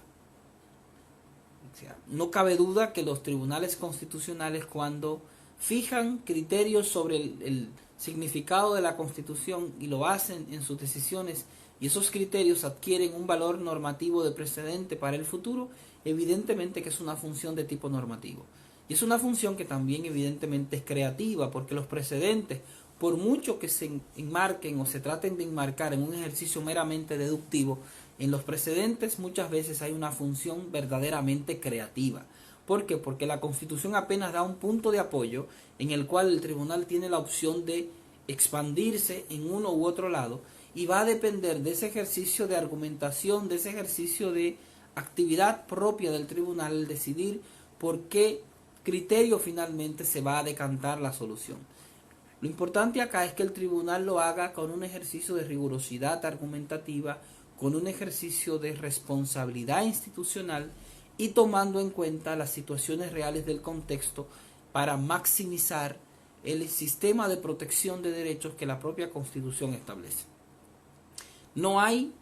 O sea, no cabe duda que los tribunales constitucionales, cuando fijan criterios sobre el significado de la Constitución y lo hacen en sus decisiones, y esos criterios adquieren un valor normativo de precedente para el futuro, evidentemente que es una función de tipo normativo. Y es una función que también evidentemente es creativa, porque los precedentes, por mucho que se enmarquen o se traten de enmarcar en un ejercicio meramente deductivo, en los precedentes muchas veces hay una función verdaderamente creativa. ¿Por qué? Porque la Constitución apenas da un punto de apoyo en el cual el tribunal tiene la opción de expandirse en uno u otro lado, y va a depender de ese ejercicio de argumentación, de ese ejercicio de actividad propia del tribunal el decidir por qué criterio finalmente se va a decantar la solución. Lo importante acá es que el tribunal lo haga con un ejercicio de rigurosidad argumentativa, con un ejercicio de responsabilidad institucional y tomando en cuenta las situaciones reales del contexto para maximizar el sistema de protección de derechos que la propia Constitución establece. No hay,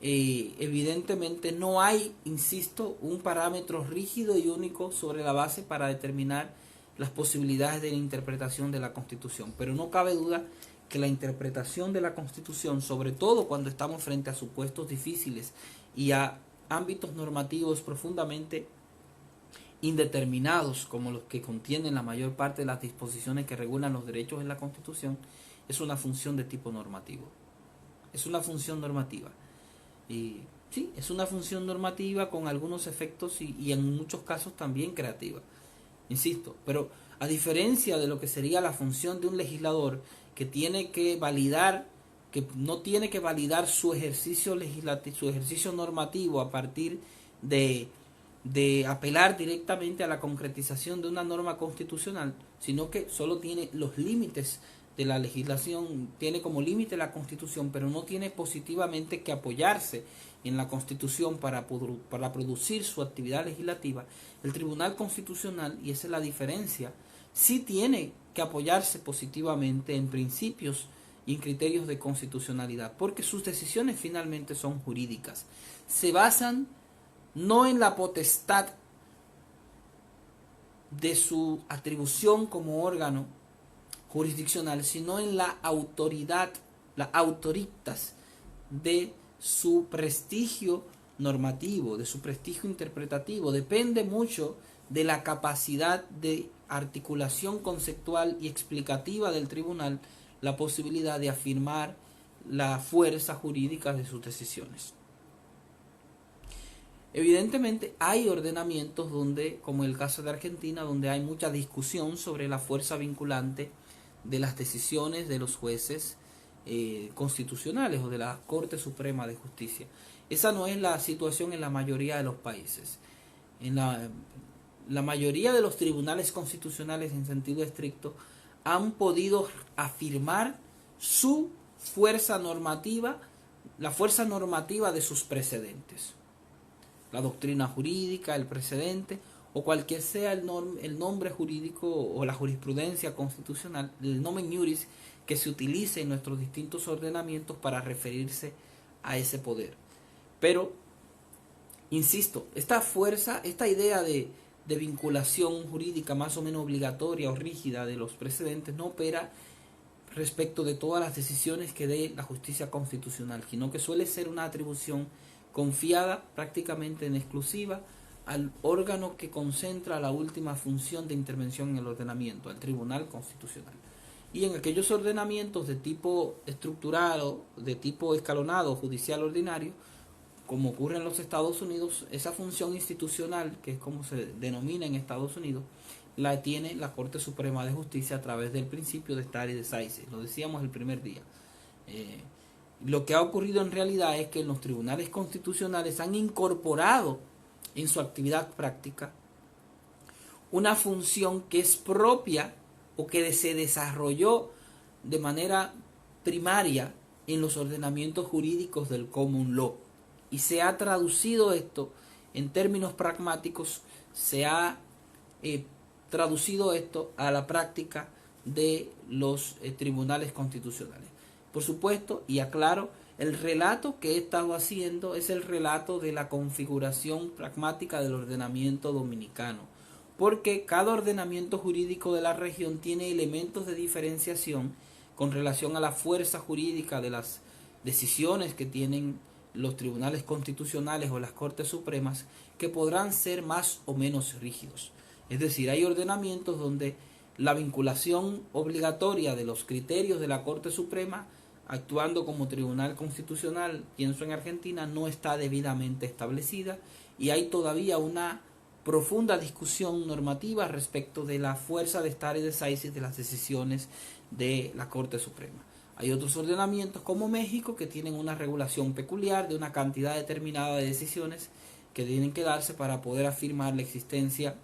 evidentemente, no hay, insisto, un parámetro rígido y único sobre la base para determinar las posibilidades de la interpretación de la Constitución, pero no cabe duda que la interpretación de la Constitución, sobre todo cuando estamos frente a supuestos difíciles y a ámbitos normativos profundamente indeterminados, como los que contienen la mayor parte de las disposiciones que regulan los derechos en la Constitución, es una función de tipo normativo. Es una función normativa. Y sí, es una función normativa con algunos efectos y en muchos casos también creativa. Insisto, pero a diferencia de lo que sería la función de un legislador que tiene que validar, que no tiene que validar su ejercicio legislativo, su ejercicio normativo a partir de apelar directamente a la concretización de una norma constitucional, sino que solo tiene los límites de la legislación, tiene como límite la Constitución, pero no tiene positivamente que apoyarse en la Constitución para producir su actividad legislativa. El Tribunal Constitucional, y esa es la diferencia, sí tiene que apoyarse positivamente en principios y en criterios de constitucionalidad, porque sus decisiones finalmente son jurídicas. Se basan no en la potestad de su atribución como órgano jurisdiccional, sino en la autoridad, la autoritas de su prestigio normativo, de su prestigio interpretativo. Depende mucho de la capacidad de articulación conceptual y explicativa del tribunal, la posibilidad de afirmar la fuerza jurídica de sus decisiones. Evidentemente hay ordenamientos donde, como el caso de Argentina, donde hay mucha discusión sobre la fuerza vinculante de las decisiones de los jueces constitucionales o de la Corte Suprema de Justicia. Esa no es la situación en la mayoría de los países. En la mayoría de los tribunales constitucionales en sentido estricto han podido afirmar su fuerza normativa, la fuerza normativa de sus precedentes. La doctrina jurídica, el precedente o cualquier sea el nombre jurídico o la jurisprudencia constitucional, el nomen iuris que se utilice en nuestros distintos ordenamientos para referirse a ese poder. Pero, insisto, esta fuerza, esta idea de vinculación jurídica más o menos obligatoria o rígida de los precedentes no opera respecto de todas las decisiones que dé la justicia constitucional, sino que suele ser una atribución confiada prácticamente en exclusiva al órgano que concentra la última función de intervención en el ordenamiento, al Tribunal Constitucional. Y en aquellos ordenamientos de tipo estructurado, de tipo escalonado, judicial ordinario, como ocurre en los Estados Unidos, esa función institucional, que es como se denomina en Estados Unidos, la tiene la Corte Suprema de Justicia a través del principio de stare decisis. Lo decíamos el primer día. Lo que ha ocurrido en realidad es que los tribunales constitucionales han incorporado en su actividad práctica una función que es propia o que se desarrolló de manera primaria en los ordenamientos jurídicos del common law. Y se ha traducido esto en términos pragmáticos, se ha traducido esto a la práctica de los tribunales constitucionales. Por supuesto, y aclaro, el relato que he estado haciendo es el relato de la configuración pragmática del ordenamiento dominicano, porque cada ordenamiento jurídico de la región tiene elementos de diferenciación con relación a la fuerza jurídica de las decisiones que tienen los tribunales constitucionales o las Cortes Supremas, que podrán ser más o menos rígidos. Es decir, hay ordenamientos donde la vinculación obligatoria de los criterios de la Corte Suprema actuando como tribunal constitucional, pienso en Argentina, no está debidamente establecida y hay todavía una profunda discusión normativa respecto de la fuerza de stare decisis de las decisiones de la Corte Suprema. Hay otros ordenamientos como México que tienen una regulación peculiar de una cantidad determinada de decisiones que tienen que darse para poder afirmar la existencia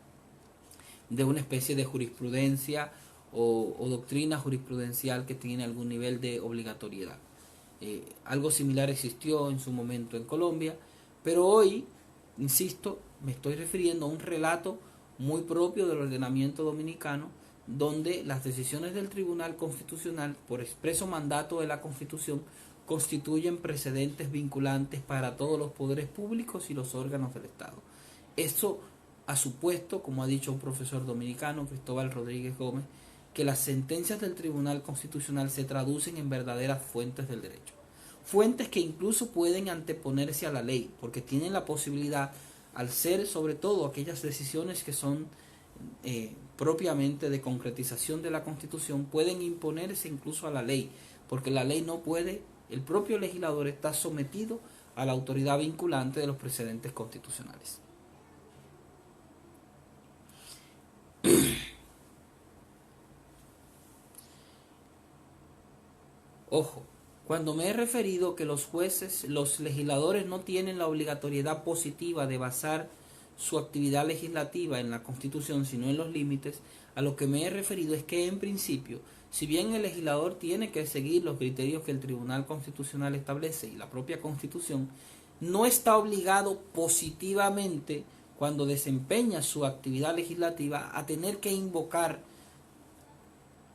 de una especie de jurisprudencia o doctrina jurisprudencial que tiene algún nivel de obligatoriedad. Algo similar existió en su momento en Colombia, pero hoy, insisto, me estoy refiriendo a un relato muy propio del ordenamiento dominicano, donde las decisiones del Tribunal Constitucional, por expreso mandato de la Constitución, constituyen precedentes vinculantes para todos los poderes públicos y los órganos del Estado. Eso ha supuesto, como ha dicho un profesor dominicano, Cristóbal Rodríguez Gómez, que las sentencias del Tribunal Constitucional se traducen en verdaderas fuentes del derecho. Fuentes que incluso pueden anteponerse a la ley, porque tienen la posibilidad, al ser sobre todo aquellas decisiones que son propiamente de concretización de la Constitución, pueden imponerse incluso a la ley, porque la ley no puede, el propio legislador está sometido a la autoridad vinculante de los precedentes constitucionales. Ojo, cuando me he referido que los jueces, los legisladores no tienen la obligatoriedad positiva de basar su actividad legislativa en la Constitución, sino en los límites, a lo que me he referido es que en principio, si bien el legislador tiene que seguir los criterios que el Tribunal Constitucional establece y la propia Constitución, no está obligado positivamente, cuando desempeña su actividad legislativa, a tener que invocar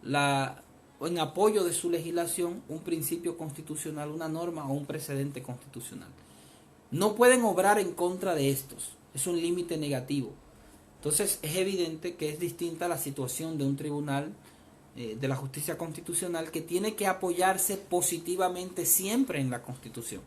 en apoyo de su legislación un principio constitucional, una norma o un precedente constitucional. No pueden obrar en contra de estos, es un límite negativo. Entonces es evidente que es distinta la situación de un tribunal de la justicia constitucional, que tiene que apoyarse positivamente siempre en la Constitución.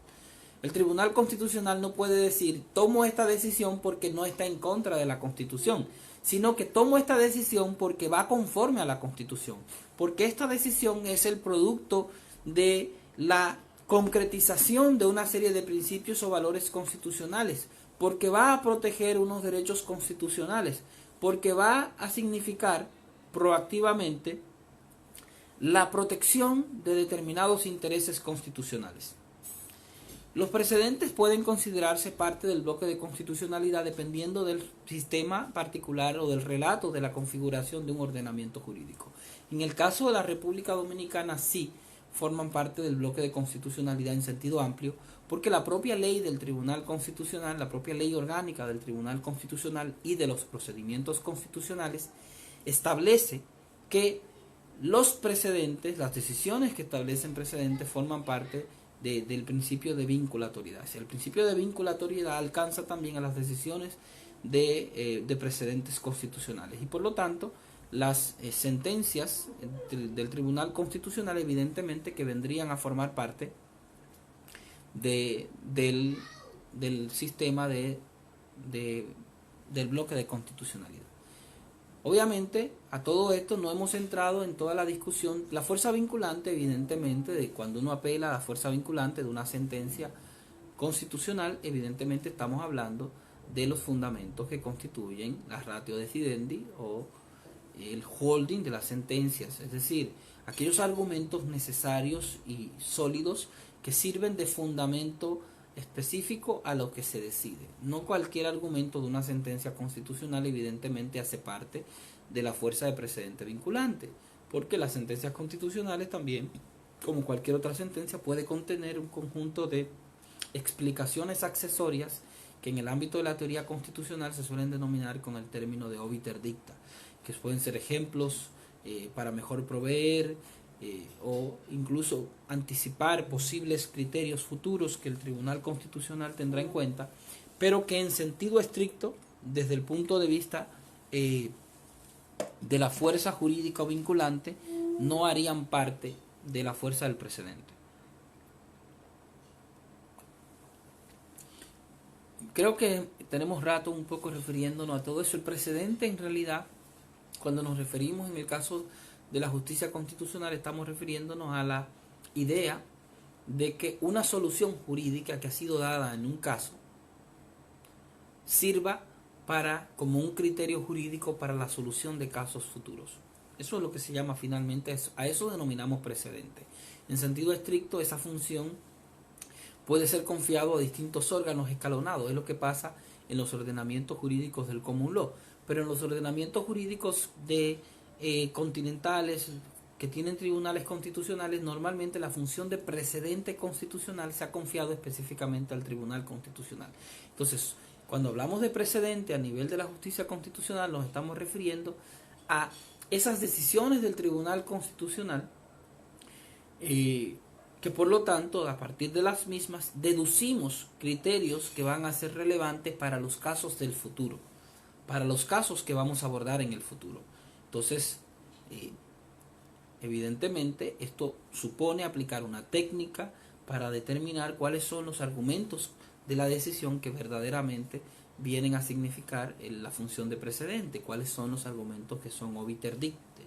El Tribunal Constitucional no puede decir, tomo esta decisión porque no está en contra de la Constitución, sino que tomo esta decisión porque va conforme a la Constitución, porque esta decisión es el producto de la concretización de una serie de principios o valores constitucionales, porque va a proteger unos derechos constitucionales, porque va a significar proactivamente la protección de determinados intereses constitucionales. Los precedentes pueden considerarse parte del bloque de constitucionalidad dependiendo del sistema particular o del relato de la configuración de un ordenamiento jurídico. En el caso de la República Dominicana sí forman parte del bloque de constitucionalidad en sentido amplio, porque la propia ley del Tribunal Constitucional, la propia ley orgánica del Tribunal Constitucional y de los procedimientos constitucionales establece que los precedentes, las decisiones que establecen precedentes forman parte del principio de vinculatoriedad. El principio de vinculatoriedad alcanza también a las decisiones de precedentes constitucionales y por lo tanto las sentencias del Tribunal Constitucional evidentemente que vendrían a formar parte del sistema del bloque de constitucionalidad. Obviamente, a todo esto no hemos entrado en toda la discusión. La fuerza vinculante, evidentemente, de cuando uno apela a la fuerza vinculante de una sentencia constitucional, evidentemente estamos hablando de los fundamentos que constituyen la ratio decidendi o el holding de las sentencias, es decir, aquellos argumentos necesarios y sólidos que sirven de fundamento específico a lo que se decide. No cualquier argumento de una sentencia constitucional evidentemente hace parte de la fuerza de precedente vinculante, porque las sentencias constitucionales también, como cualquier otra sentencia, puede contener un conjunto de explicaciones accesorias que en el ámbito de la teoría constitucional se suelen denominar con el término de obiter dicta, que pueden ser ejemplos para mejor proveer, o incluso anticipar posibles criterios futuros que el Tribunal Constitucional tendrá en cuenta, pero que en sentido estricto, desde el punto de vista de la fuerza jurídica vinculante, no harían parte de la fuerza del precedente. Creo que tenemos rato un poco refiriéndonos a todo eso. El precedente, en realidad, cuando nos referimos en el caso de la justicia constitucional, estamos refiriéndonos a la idea de que una solución jurídica que ha sido dada en un caso sirva como un criterio jurídico para la solución de casos futuros. Eso es lo que se llama finalmente, a eso denominamos precedente. En sentido estricto, esa función puede ser confiado a distintos órganos escalonados. Es lo que pasa en los ordenamientos jurídicos del common law, pero en los ordenamientos jurídicos de continentales que tienen tribunales constitucionales, normalmente la función de precedente constitucional se ha confiado específicamente al Tribunal Constitucional. Entonces, cuando hablamos de precedente a nivel de la justicia constitucional, nos estamos refiriendo a esas decisiones del Tribunal Constitucional que por lo tanto, a partir de las mismas, deducimos criterios que van a ser relevantes para los casos del futuro, para los casos que vamos a abordar en el futuro. Entonces, evidentemente, esto supone aplicar una técnica para determinar cuáles son los argumentos de la decisión que verdaderamente vienen a significar la función de precedente, cuáles son los argumentos que son obiter dicte,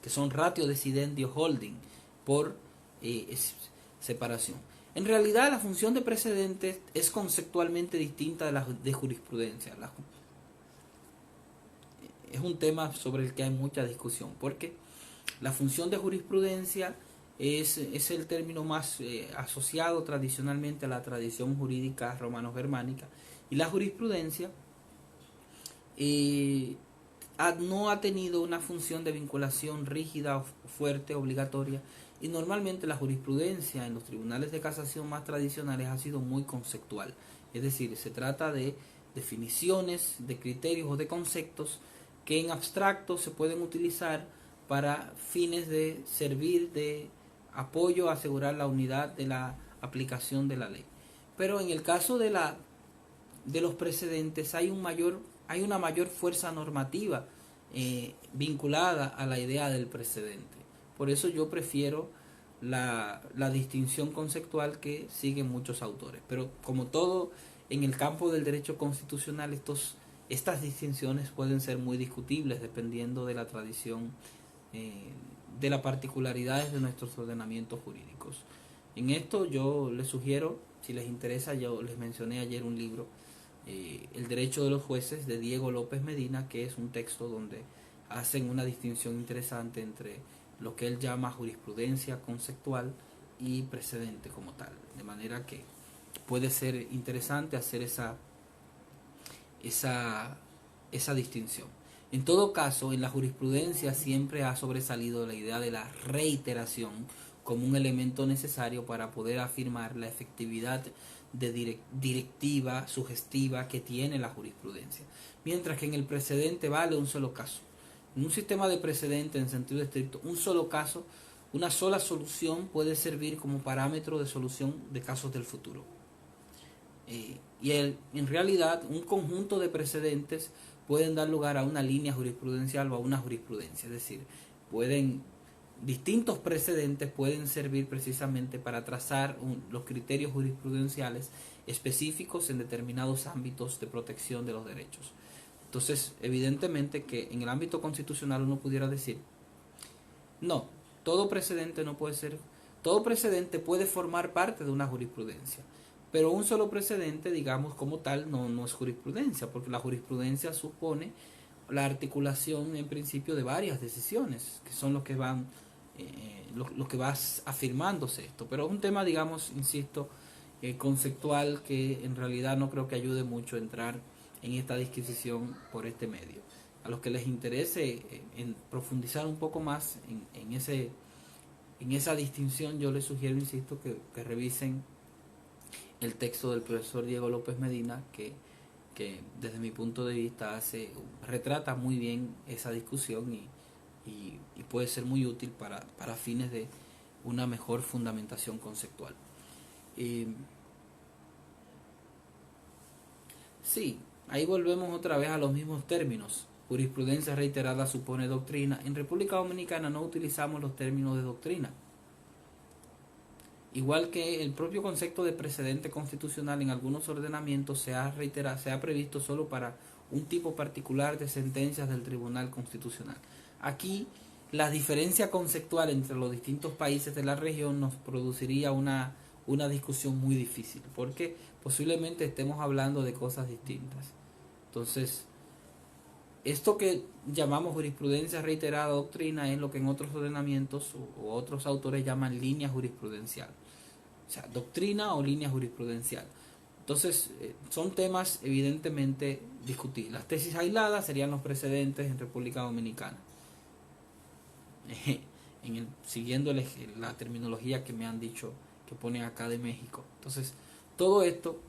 que son ratio decidentio holding, por separación. En realidad, la función de precedente es conceptualmente distinta de la de jurisprudencia. Es un tema sobre el que hay mucha discusión, porque la función de jurisprudencia es el término más asociado tradicionalmente a la tradición jurídica romano-germánica, y la jurisprudencia no ha tenido una función de vinculación rígida, fuerte, obligatoria, y normalmente la jurisprudencia en los tribunales de casación más tradicionales ha sido muy conceptual, es decir, se trata de definiciones, de criterios o de conceptos que en abstracto se pueden utilizar para fines de servir de apoyo a asegurar la unidad de la aplicación de la ley. Pero en el caso de los precedentes hay una mayor fuerza normativa vinculada a la idea del precedente. Por eso yo prefiero la distinción conceptual que siguen muchos autores. Pero como todo en el campo del derecho constitucional, estas distinciones pueden ser muy discutibles dependiendo de la tradición, de las particularidades de nuestros ordenamientos jurídicos. En esto yo les sugiero, si les interesa, yo les mencioné ayer un libro, El derecho de los jueces, de Diego López Medina, que es un texto donde hacen una distinción interesante entre lo que él llama jurisprudencia conceptual y precedente como tal, de manera que puede ser interesante hacer esa distinción. En todo caso, en la jurisprudencia siempre ha sobresalido la idea de la reiteración como un elemento necesario para poder afirmar la efectividad directiva, sugestiva que tiene la jurisprudencia, mientras que en el precedente vale un solo caso. En un sistema de precedente en sentido estricto, un solo caso, una sola solución puede servir como parámetro de solución de casos del futuro. En realidad, un conjunto de precedentes pueden dar lugar a una línea jurisprudencial o a una jurisprudencia, es decir, distintos precedentes pueden servir precisamente para trazar los criterios jurisprudenciales específicos en determinados ámbitos de protección de los derechos. Entonces, evidentemente que en el ámbito constitucional uno pudiera decir, no, todo precedente puede formar parte de una jurisprudencia, pero un solo precedente, digamos, como tal, no es jurisprudencia, porque la jurisprudencia supone la articulación en principio de varias decisiones, que son los que van lo que va afirmándose esto. Pero es un tema, digamos, insisto, conceptual, que en realidad no creo que ayude mucho a entrar en esta disquisición por este medio. A los que les interese en profundizar un poco más en esa distinción, yo les sugiero, insisto, que revisen el texto del profesor Diego López Medina, que desde mi punto de vista retrata muy bien esa discusión y puede ser muy útil para fines de una mejor fundamentación conceptual. Sí, ahí volvemos otra vez a los mismos términos. Jurisprudencia reiterada supone doctrina. En República Dominicana no utilizamos los términos de doctrina. Igual que el propio concepto de precedente constitucional en algunos ordenamientos se ha previsto solo para un tipo particular de sentencias del Tribunal Constitucional. Aquí la diferencia conceptual entre los distintos países de la región nos produciría una discusión muy difícil, porque posiblemente estemos hablando de cosas distintas. Entonces, esto que llamamos jurisprudencia reiterada doctrina es lo que en otros ordenamientos o otros autores llaman línea jurisprudencial. O sea, doctrina o línea jurisprudencial. Entonces, son temas evidentemente discutibles. Las tesis aisladas serían los precedentes en República Dominicana. Siguiendo la terminología que me han dicho que ponen acá de México. Entonces, todo esto,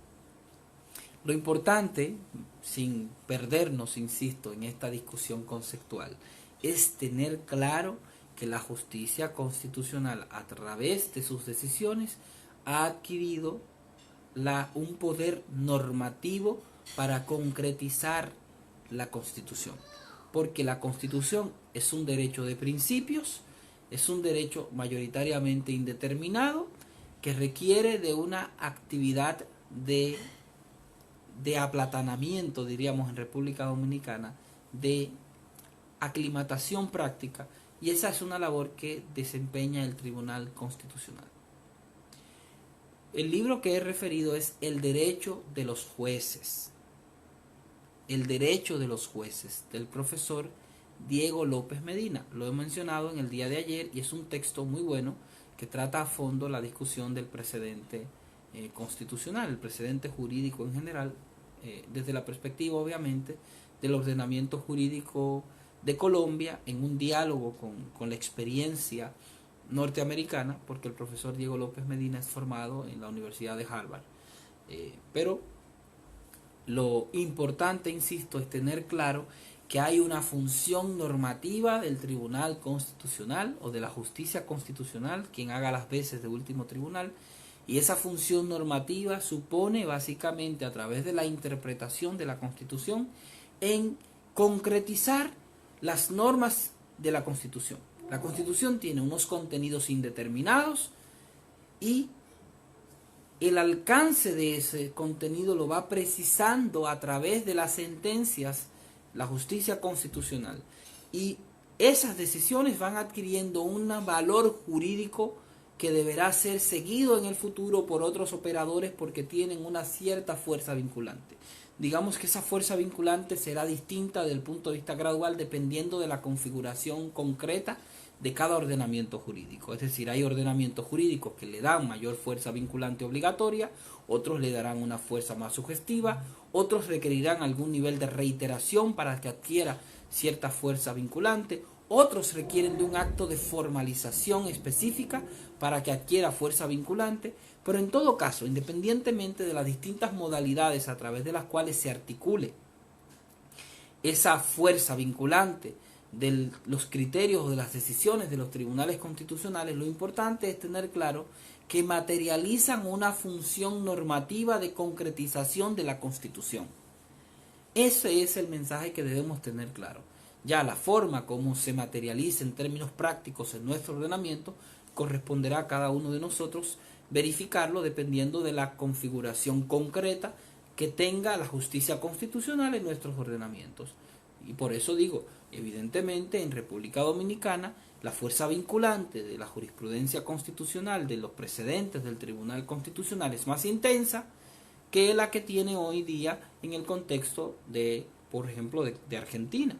lo importante, sin perdernos, insisto, en esta discusión conceptual, es tener claro que la justicia constitucional, a través de sus decisiones, ha adquirido un poder normativo para concretizar la Constitución. Porque la Constitución es un derecho de principios, es un derecho mayoritariamente indeterminado que requiere de una actividad de aplatanamiento, diríamos en República Dominicana, de aclimatación práctica, y esa es una labor que desempeña el Tribunal Constitucional. El libro que he referido es El derecho de los jueces. El derecho de los jueces, del profesor Diego López Medina. Lo he mencionado en el día de ayer y es un texto muy bueno que trata a fondo la discusión del precedente constitucional, el precedente jurídico en general, desde la perspectiva obviamente del ordenamiento jurídico de Colombia, en un diálogo con la experiencia norteamericana, porque el profesor Diego López Medina es formado en la Universidad de Harvard. Pero lo importante, insisto, es tener claro que hay una función normativa del Tribunal Constitucional o de la Justicia Constitucional, quien haga las veces de último tribunal, y esa función normativa supone básicamente, a través de la interpretación de la Constitución, en concretizar las normas de la Constitución. La Constitución tiene unos contenidos indeterminados y el alcance de ese contenido lo va precisando a través de las sentencias la justicia constitucional, y esas decisiones van adquiriendo un valor jurídico que deberá ser seguido en el futuro por otros operadores porque tienen una cierta fuerza vinculante. Digamos que esa fuerza vinculante será distinta desde el punto de vista gradual dependiendo de la configuración concreta de cada ordenamiento jurídico. Es decir, hay ordenamientos jurídicos que le dan mayor fuerza vinculante obligatoria, otros le darán una fuerza más sugestiva, otros requerirán algún nivel de reiteración para que adquiera cierta fuerza vinculante, otros requieren de un acto de formalización específica para que adquiera fuerza vinculante, pero en todo caso, independientemente de las distintas modalidades a través de las cuales se articule esa fuerza vinculante de los criterios o de las decisiones de los tribunales constitucionales, lo importante es tener claro que materializan una función normativa de concretización de la Constitución. Ese es el mensaje que debemos tener claro. Ya la forma como se materializa en términos prácticos en nuestro ordenamiento corresponderá a cada uno de nosotros verificarlo dependiendo de la configuración concreta que tenga la justicia constitucional en nuestros ordenamientos. Y por eso digo, evidentemente en República Dominicana la fuerza vinculante de la jurisprudencia constitucional, de los precedentes del Tribunal Constitucional, es más intensa que la que tiene hoy día en el contexto de, por ejemplo, de Argentina.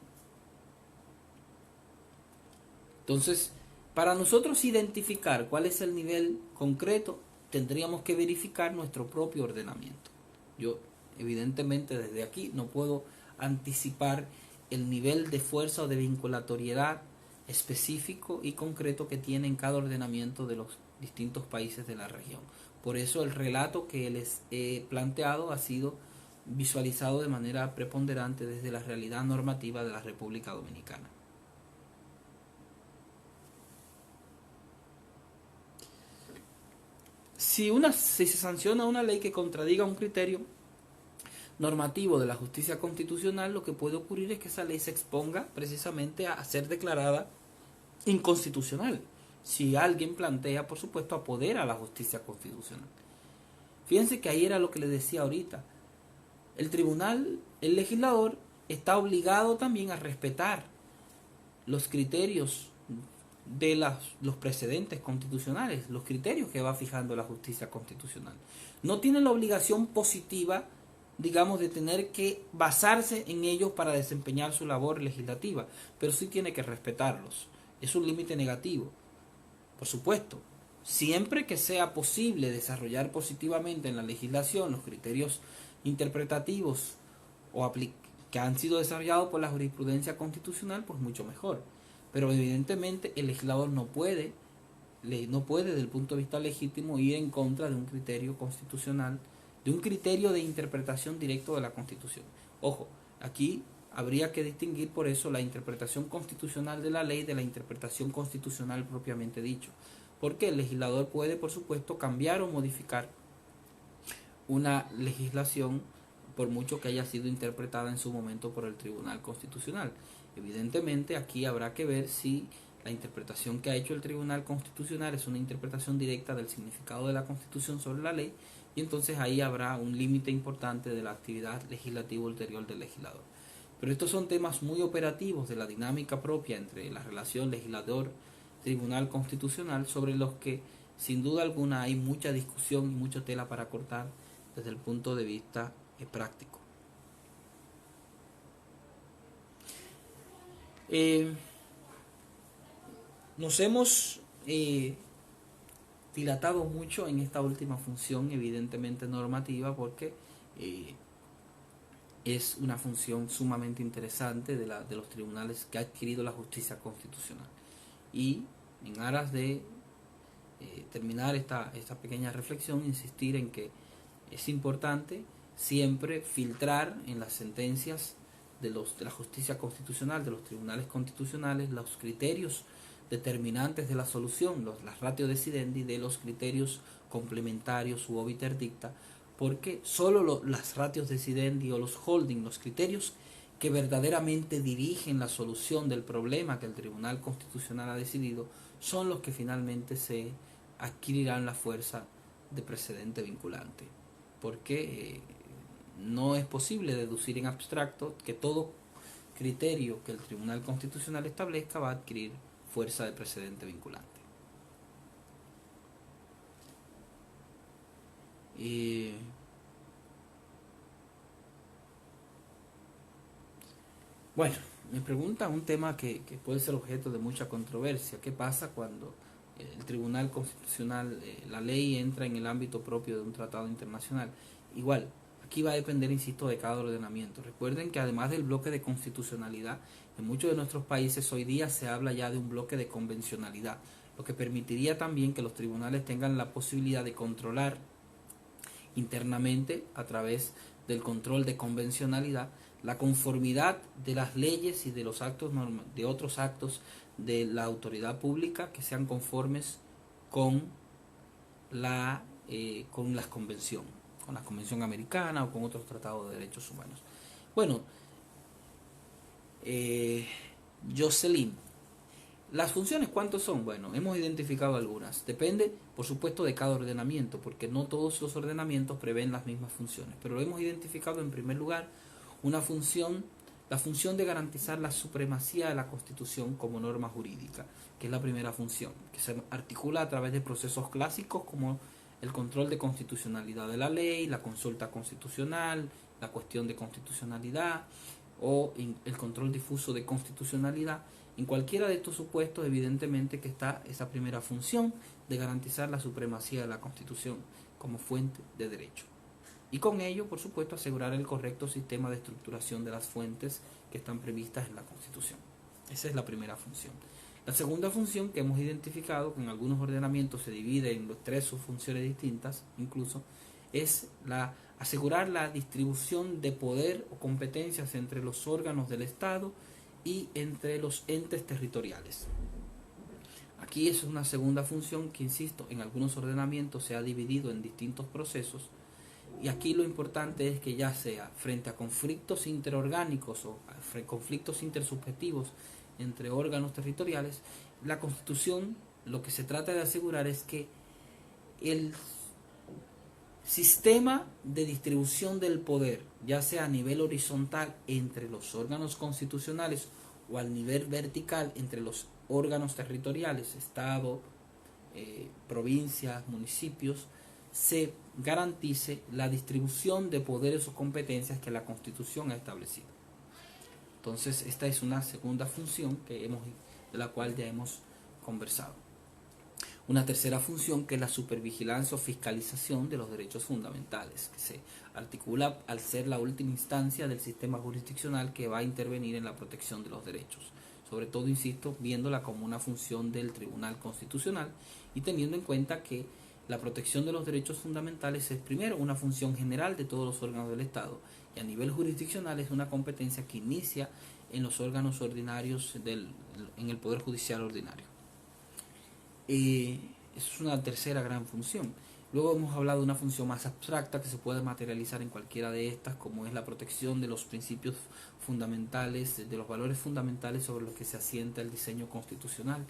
Entonces, para nosotros identificar cuál es el nivel concreto, tendríamos que verificar nuestro propio ordenamiento. Yo, evidentemente, desde aquí no puedo anticipar el nivel de fuerza o de vinculatoriedad específico y concreto que tiene en cada ordenamiento de los distintos países de la región. Por eso el relato que les he planteado ha sido visualizado de manera preponderante desde la realidad normativa de la República Dominicana. Si se sanciona una ley que contradiga un criterio normativo de la justicia constitucional, lo que puede ocurrir es que esa ley se exponga precisamente a ser declarada inconstitucional. Si alguien plantea, por supuesto, apoderar a la justicia constitucional. Fíjense que ahí era lo que les decía ahorita. El tribunal, el legislador, está obligado también a respetar los criterios de los precedentes constitucionales, los criterios que va fijando la justicia constitucional. No tiene la obligación positiva, digamos, de tener que basarse en ellos para desempeñar su labor legislativa, pero sí tiene que respetarlos. Es un límite negativo, por supuesto. siempre que sea posible desarrollar positivamente en la legislación los criterios interpretativos que han sido desarrollados por la jurisprudencia constitucional, pues mucho mejor. Pero evidentemente el legislador no puede desde el punto de vista legítimo ir en contra de un criterio constitucional, de un criterio de interpretación directo de la Constitución. Ojo, aquí habría que distinguir por eso la interpretación constitucional de la ley de la interpretación constitucional propiamente dicho, porque el legislador puede, por supuesto, cambiar o modificar una legislación por mucho que haya sido interpretada en su momento por el Tribunal Constitucional. Evidentemente aquí habrá que ver si la interpretación que ha hecho el Tribunal Constitucional es una interpretación directa del significado de la Constitución sobre la ley, y entonces ahí habrá un límite importante de la actividad legislativa ulterior del legislador. Pero estos son temas muy operativos de la dinámica propia entre la relación legislador-Tribunal Constitucional, sobre los que sin duda alguna hay mucha discusión y mucha tela para cortar desde el punto de vista práctico. Nos hemos dilatado mucho en esta última función, evidentemente normativa, porque es una función sumamente interesante de los tribunales que ha adquirido la justicia constitucional. Y en aras de terminar esta pequeña reflexión, insistir en que es importante siempre filtrar en las sentencias de la justicia constitucional, de los tribunales constitucionales, los criterios determinantes de la solución, las ratio decidendi, de los criterios complementarios u obiter dicta, porque solo las ratios decidendi o los holding, los criterios que verdaderamente dirigen la solución del problema que el Tribunal Constitucional ha decidido, son los que finalmente se adquirirán la fuerza de precedente vinculante, porque no es posible deducir en abstracto que todo criterio que el Tribunal Constitucional establezca va a adquirir fuerza de precedente vinculante. Bueno, me pregunta un tema que puede ser objeto de mucha controversia. ¿Qué pasa cuando el Tribunal Constitucional, la ley entra en el ámbito propio de un tratado internacional? Igual, aquí va a depender, insisto, de cada ordenamiento. Recuerden que además del bloque de constitucionalidad, en muchos de nuestros países hoy día se habla ya de un bloque de convencionalidad, lo que permitiría también que los tribunales tengan la posibilidad de controlar internamente, a través del control de convencionalidad, la conformidad de las leyes y de los actos de otros actos de la autoridad pública que sean conformes con la convención americana o con otros tratados de derechos humanos. Bueno, Jocelyn, las funciones, ¿cuántos son? Bueno, hemos identificado algunas. Depende, por supuesto, de cada ordenamiento, porque no todos los ordenamientos prevén las mismas funciones. Pero hemos identificado, en primer lugar, la función de garantizar la supremacía de la Constitución como norma jurídica, que es la primera función, que se articula a través de procesos clásicos como el control de constitucionalidad de la ley, la consulta constitucional, la cuestión de constitucionalidad o el control difuso de constitucionalidad. En cualquiera de estos supuestos, evidentemente que está esa primera función de garantizar la supremacía de la Constitución como fuente de derecho. Y con ello, por supuesto, asegurar el correcto sistema de estructuración de las fuentes que están previstas en la Constitución. Esa es la primera función. La segunda función que hemos identificado, que en algunos ordenamientos se divide en 3 subfunciones distintas, incluso, es asegurar la distribución de poder o competencias entre los órganos del Estado y entre los entes territoriales. Aquí es una segunda función que, insisto, en algunos ordenamientos se ha dividido en distintos procesos, y aquí lo importante es que ya sea frente a conflictos interorgánicos o conflictos intersubjetivos entre órganos territoriales, la Constitución lo que se trata de asegurar es que el sistema de distribución del poder, ya sea a nivel horizontal entre los órganos constitucionales o al nivel vertical entre los órganos territoriales, Estado, provincias, municipios, se garantice la distribución de poderes o competencias que la Constitución ha establecido. Entonces, esta es una segunda función de la cual ya hemos conversado. una tercera función que es la supervigilancia o fiscalización de los derechos fundamentales, que se articula al ser la última instancia del sistema jurisdiccional que va a intervenir en la protección de los derechos. Sobre todo, insisto, viéndola como una función del Tribunal Constitucional y teniendo en cuenta que la protección de los derechos fundamentales es primero una función general de todos los órganos del Estado y a nivel jurisdiccional es una competencia que inicia en los órganos ordinarios en el Poder Judicial ordinario. Eso es una tercera gran función. Luego hemos hablado de una función más abstracta que se puede materializar en cualquiera de estas, como es la protección de los principios fundamentales, de los valores fundamentales sobre los que se asienta el diseño constitucional,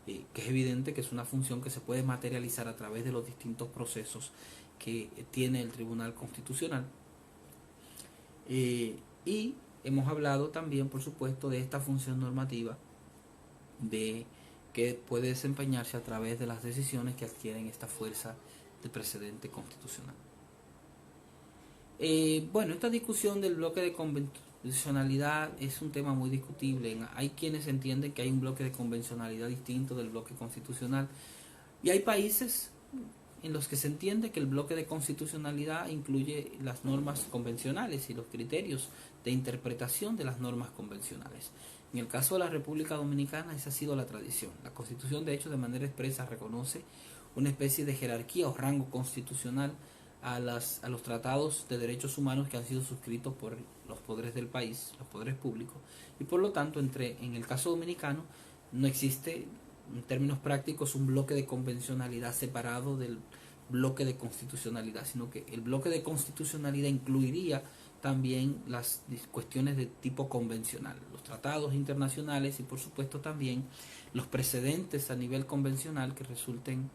que es evidente que es una función que se puede materializar a través de los distintos procesos que tiene el Tribunal Constitucional. Y hemos hablado también, por supuesto, de esta función normativa que puede desempeñarse a través de las decisiones que adquieren esta fuerza de precedente constitucional. Bueno, esta discusión del bloque de convencionalidad es un tema muy discutible. Hay quienes entienden que hay un bloque de convencionalidad distinto del bloque constitucional y hay países en los que se entiende que el bloque de constitucionalidad incluye las normas convencionales y los criterios de interpretación de las normas convencionales. En el caso de la República Dominicana esa ha sido la tradición. La Constitución, de hecho, de manera expresa reconoce una especie de jerarquía o rango constitucional a los tratados de derechos humanos que han sido suscritos por los poderes del país, los poderes públicos, y por lo tanto en el caso dominicano no existe en términos prácticos un bloque de convencionalidad separado del bloque de constitucionalidad, sino que el bloque de constitucionalidad incluiría también las cuestiones de tipo convencional, los tratados internacionales y por supuesto también los precedentes a nivel convencional que resulten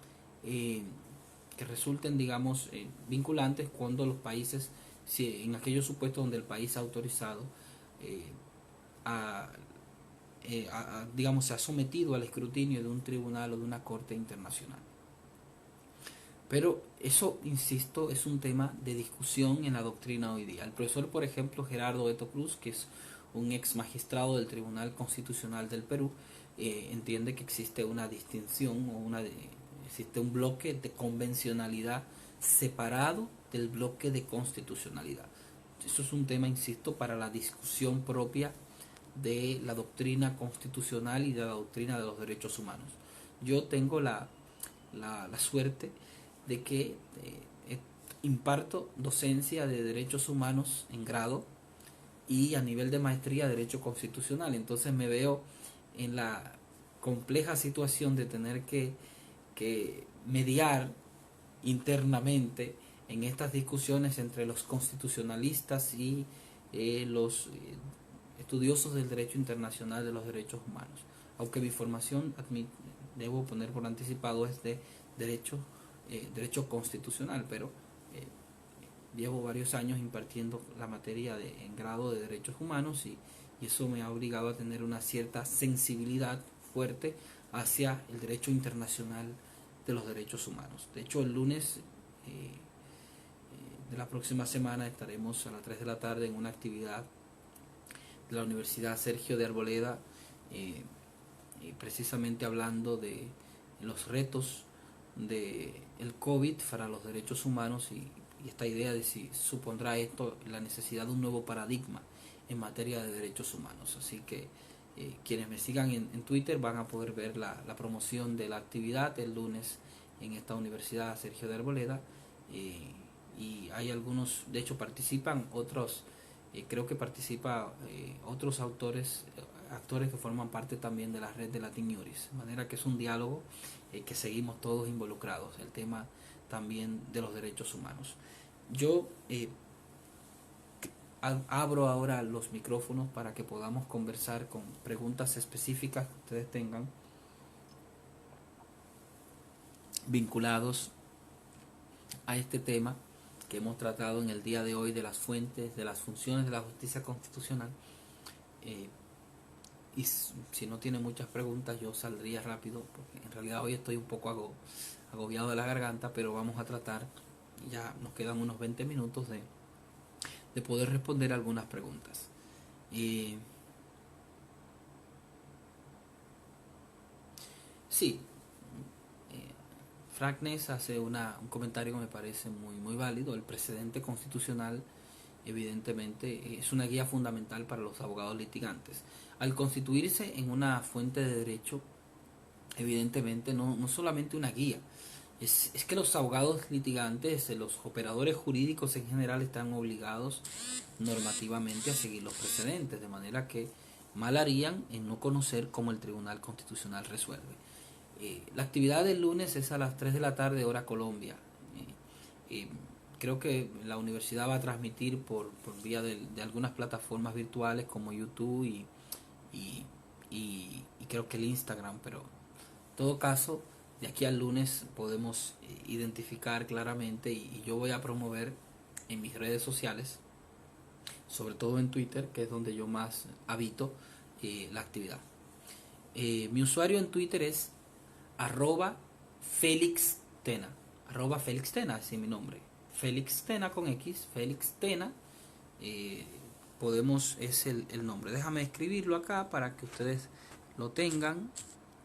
digamos vinculantes cuando los países, en aquellos supuestos donde el país ha autorizado digamos se ha sometido al escrutinio de un tribunal o de una corte internacional. Pero eso, insisto, es un tema de discusión en la doctrina hoy día. El profesor, por ejemplo, Gerardo Eto Cruz, que es un ex magistrado del Tribunal Constitucional del Perú, entiende que existe una distinción o existe un bloque de convencionalidad separado del bloque de constitucionalidad. Eso es un tema, insisto, para la discusión propia de la doctrina constitucional y de la doctrina de los derechos humanos. Yo tengo la suerte de que imparto docencia de derechos humanos en grado y a nivel de maestría de derecho constitucional. Entonces me veo en la compleja situación de tener que mediar internamente en estas discusiones entre los constitucionalistas y los estudiosos del derecho internacional de los derechos humanos. Aunque mi formación, debo poner por anticipado, es de derecho constitucional, pero llevo varios años impartiendo la materia en grado de derechos humanos y eso me ha obligado a tener una cierta sensibilidad fuerte hacia el derecho internacional de los derechos humanos. De hecho, el lunes de la próxima semana estaremos a las 3 de la tarde en una actividad de la Universidad Sergio de Arboleda, precisamente hablando de los retos del COVID para los derechos humanos y esta idea de si supondrá esto la necesidad de un nuevo paradigma en materia de derechos humanos. Así que quienes me sigan en Twitter van a poder ver la promoción de la actividad el lunes en esta Universidad Sergio de Arboleda, y hay algunos, de hecho participan otros, creo que participa otros actores que forman parte también de la red de Latin Juris, de manera que es un diálogo que seguimos todos involucrados, el tema también de los derechos humanos. Yo abro ahora los micrófonos para que podamos conversar con preguntas específicas que ustedes tengan vinculados a este tema que hemos tratado en el día de hoy, de las fuentes, de las funciones de la justicia constitucional. Y si no tiene muchas preguntas, yo saldría rápido, porque en realidad hoy estoy un poco agobiado de la garganta, pero vamos a tratar, ya nos quedan unos 20 minutos de poder responder algunas preguntas. Sí, Frankness hace un comentario que me parece muy válido. El precedente constitucional evidentemente es una guía fundamental para los abogados litigantes. Al constituirse en una fuente de derecho, evidentemente no solamente una guía, es que los abogados litigantes, los operadores jurídicos en general están obligados normativamente a seguir los precedentes, de manera que mal harían en no conocer cómo el Tribunal Constitucional resuelve. La actividad del lunes es a las 3 de la tarde, hora Colombia. Creo que la universidad va a transmitir por vía de algunas plataformas virtuales como YouTube y, y creo que el Instagram, pero en todo caso, de aquí al lunes podemos identificar claramente y yo voy a promover en mis redes sociales, sobre todo en Twitter, que es donde yo más habito la actividad. Mi usuario en Twitter es @FélixTena, @FélixTena, así es mi nombre. Félix Tena con X, Félix Tena, es el nombre. Déjame escribirlo acá para que ustedes lo tengan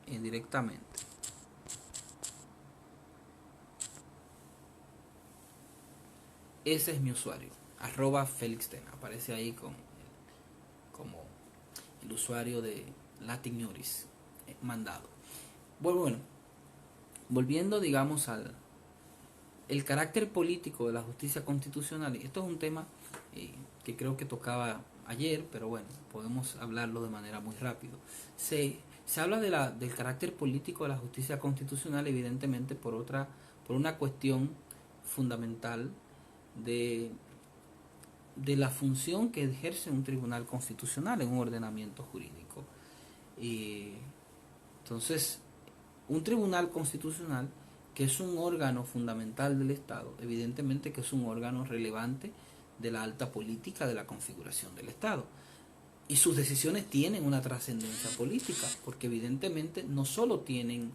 directamente. Ese es mi usuario, @FélixTena. Aparece ahí como el usuario de Latin News mandado. Bueno, volviendo digamos al el carácter político de la justicia constitucional. Esto es un tema que creo que tocaba ayer, pero bueno, podemos hablarlo de manera muy rápido. Se habla del carácter político de la justicia constitucional, evidentemente por una cuestión fundamental de la función que ejerce un tribunal constitucional en un ordenamiento jurídico. Entonces, un tribunal constitucional, que es un órgano fundamental del Estado, evidentemente que es un órgano relevante de la alta política de la configuración del Estado. Y sus decisiones tienen una trascendencia política, porque evidentemente no solo tienen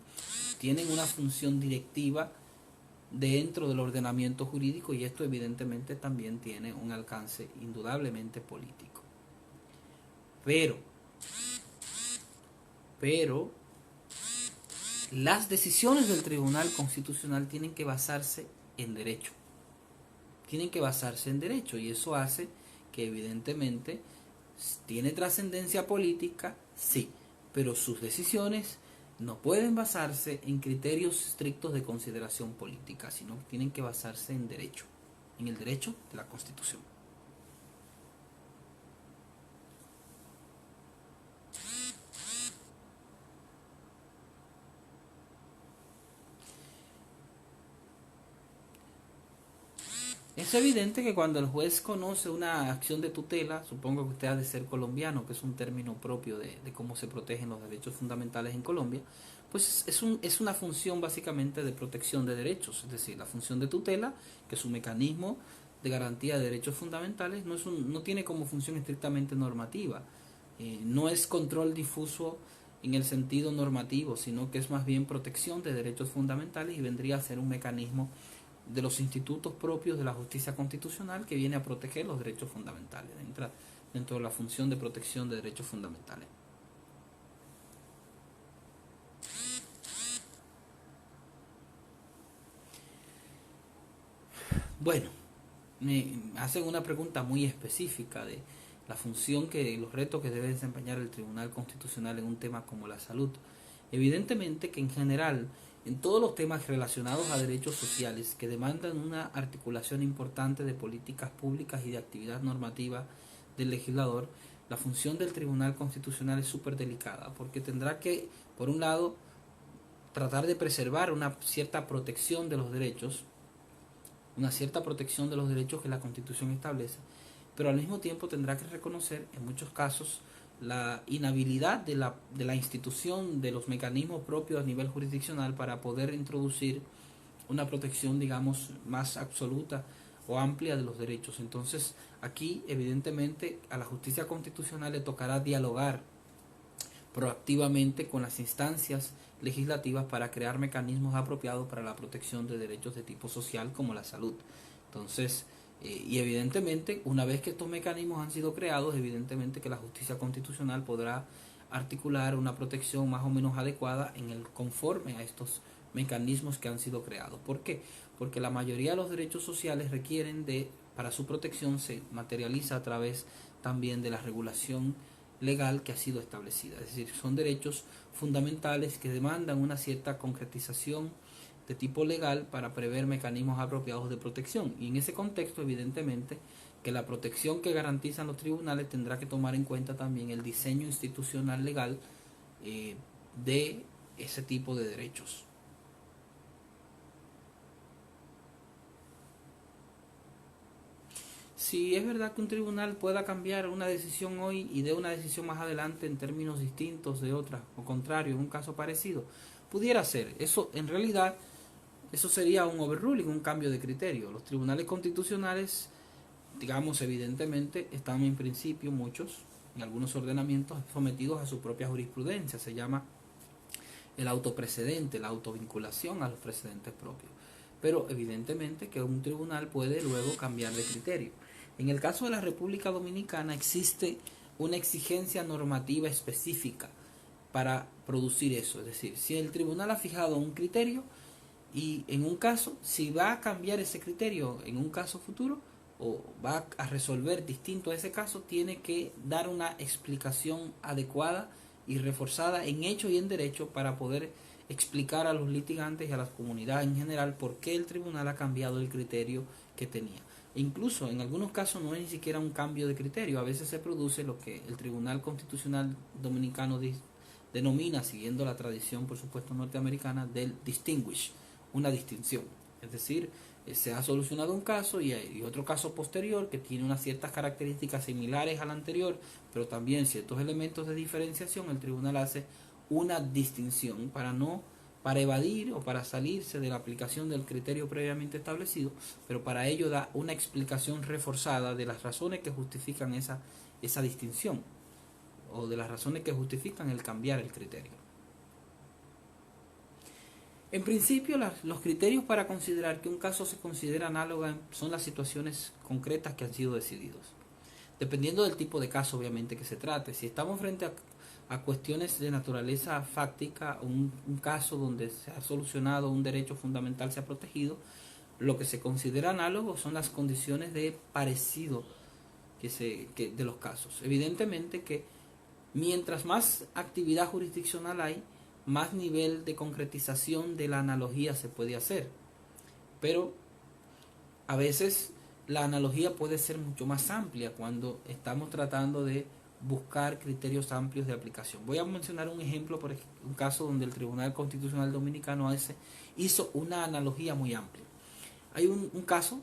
una función directiva dentro del ordenamiento jurídico, y esto evidentemente también tiene un alcance indudablemente político. Pero las decisiones del Tribunal Constitucional tienen que basarse en derecho. Y eso hace que evidentemente tiene trascendencia política, sí, pero sus decisiones no pueden basarse en criterios estrictos de consideración política, sino que tienen que basarse en derecho, en el derecho de la Constitución. Es evidente que cuando el juez conoce una acción de tutela, supongo que usted ha de ser colombiano, que es un término propio de cómo se protegen los derechos fundamentales en Colombia, pues es una función básicamente de protección de derechos, es decir, la función de tutela, que es un mecanismo de garantía de derechos fundamentales, no tiene como función estrictamente normativa, no es control difuso en el sentido normativo, sino que es más bien protección de derechos fundamentales y vendría a ser un mecanismo de los institutos propios de la justicia constitucional que viene a proteger los derechos fundamentales, entra dentro de la función de protección de derechos fundamentales. Bueno, me hacen una pregunta muy específica de la función los retos que debe desempeñar el Tribunal Constitucional en un tema como la salud. Evidentemente que en general, en todos los temas relacionados a derechos sociales que demandan una articulación importante de políticas públicas y de actividad normativa del legislador, la función del Tribunal Constitucional es súper delicada, porque tendrá que, por un lado, tratar de preservar una cierta protección de los derechos, que la Constitución establece, pero al mismo tiempo tendrá que reconocer en muchos casos la inhabilidad de la institución, de los mecanismos propios a nivel jurisdiccional para poder introducir una protección, digamos, más absoluta o amplia de los derechos. Entonces, aquí evidentemente a la justicia constitucional le tocará dialogar proactivamente con las instancias legislativas para crear mecanismos apropiados para la protección de derechos de tipo social como la salud. Entonces, y evidentemente, una vez que estos mecanismos han sido creados, evidentemente que la justicia constitucional podrá articular una protección más o menos adecuada conforme a estos mecanismos que han sido creados. ¿Por qué? Porque la mayoría de los derechos sociales requieren para su protección se materializa a través también de la regulación legal que ha sido establecida. Es decir, son derechos fundamentales que demandan una cierta concretización de tipo legal para prever mecanismos apropiados de protección. Y en ese contexto, evidentemente, que la protección que garantizan los tribunales tendrá que tomar en cuenta también el diseño institucional legal de ese tipo de derechos. Si es verdad que un tribunal pueda cambiar una decisión hoy y de una decisión más adelante en términos distintos de otra, o contrario, en un caso parecido, pudiera ser. Eso, en realidad, eso sería un overruling, un cambio de criterio. Los tribunales constitucionales, digamos, evidentemente, están en principio muchos, en algunos ordenamientos, sometidos a su propia jurisprudencia. Se llama el autoprecedente, la autovinculación a los precedentes propios. Pero evidentemente que un tribunal puede luego cambiar de criterio. En el caso de la República Dominicana existe una exigencia normativa específica para producir eso. Es decir, si el tribunal ha fijado un criterio y en un caso, si va a cambiar ese criterio en un caso futuro o va a resolver distinto a ese caso, tiene que dar una explicación adecuada y reforzada en hecho y en derecho para poder explicar a los litigantes y a la comunidad en general por qué el tribunal ha cambiado el criterio que tenía. Incluso en algunos casos no es ni siquiera un cambio de criterio, a veces se produce lo que el Tribunal Constitucional Dominicano denomina, siguiendo la tradición por supuesto norteamericana, del distinguish, una distinción. Es decir, se ha solucionado un caso y hay otro caso posterior que tiene unas ciertas características similares al anterior, pero también ciertos elementos de diferenciación. El tribunal hace una distinción para evadir o para salirse de la aplicación del criterio previamente establecido, pero para ello da una explicación reforzada de las razones que justifican esa distinción o de las razones que justifican el cambiar el criterio. En principio, los criterios para considerar que un caso se considera análogo son las situaciones concretas que han sido decididos. Dependiendo del tipo de caso, obviamente, que se trate. Si estamos frente a cuestiones de naturaleza fáctica, un caso donde se ha solucionado un derecho fundamental, se ha protegido, lo que se considera análogo son las condiciones de parecido de los casos. Evidentemente que mientras más actividad jurisdiccional hay, más nivel de concretización de la analogía se puede hacer. Pero a veces la analogía puede ser mucho más amplia cuando estamos tratando de buscar criterios amplios de aplicación. Voy a mencionar un ejemplo, por ejemplo, un caso donde el Tribunal Constitucional Dominicano hizo una analogía muy amplia. Hay un caso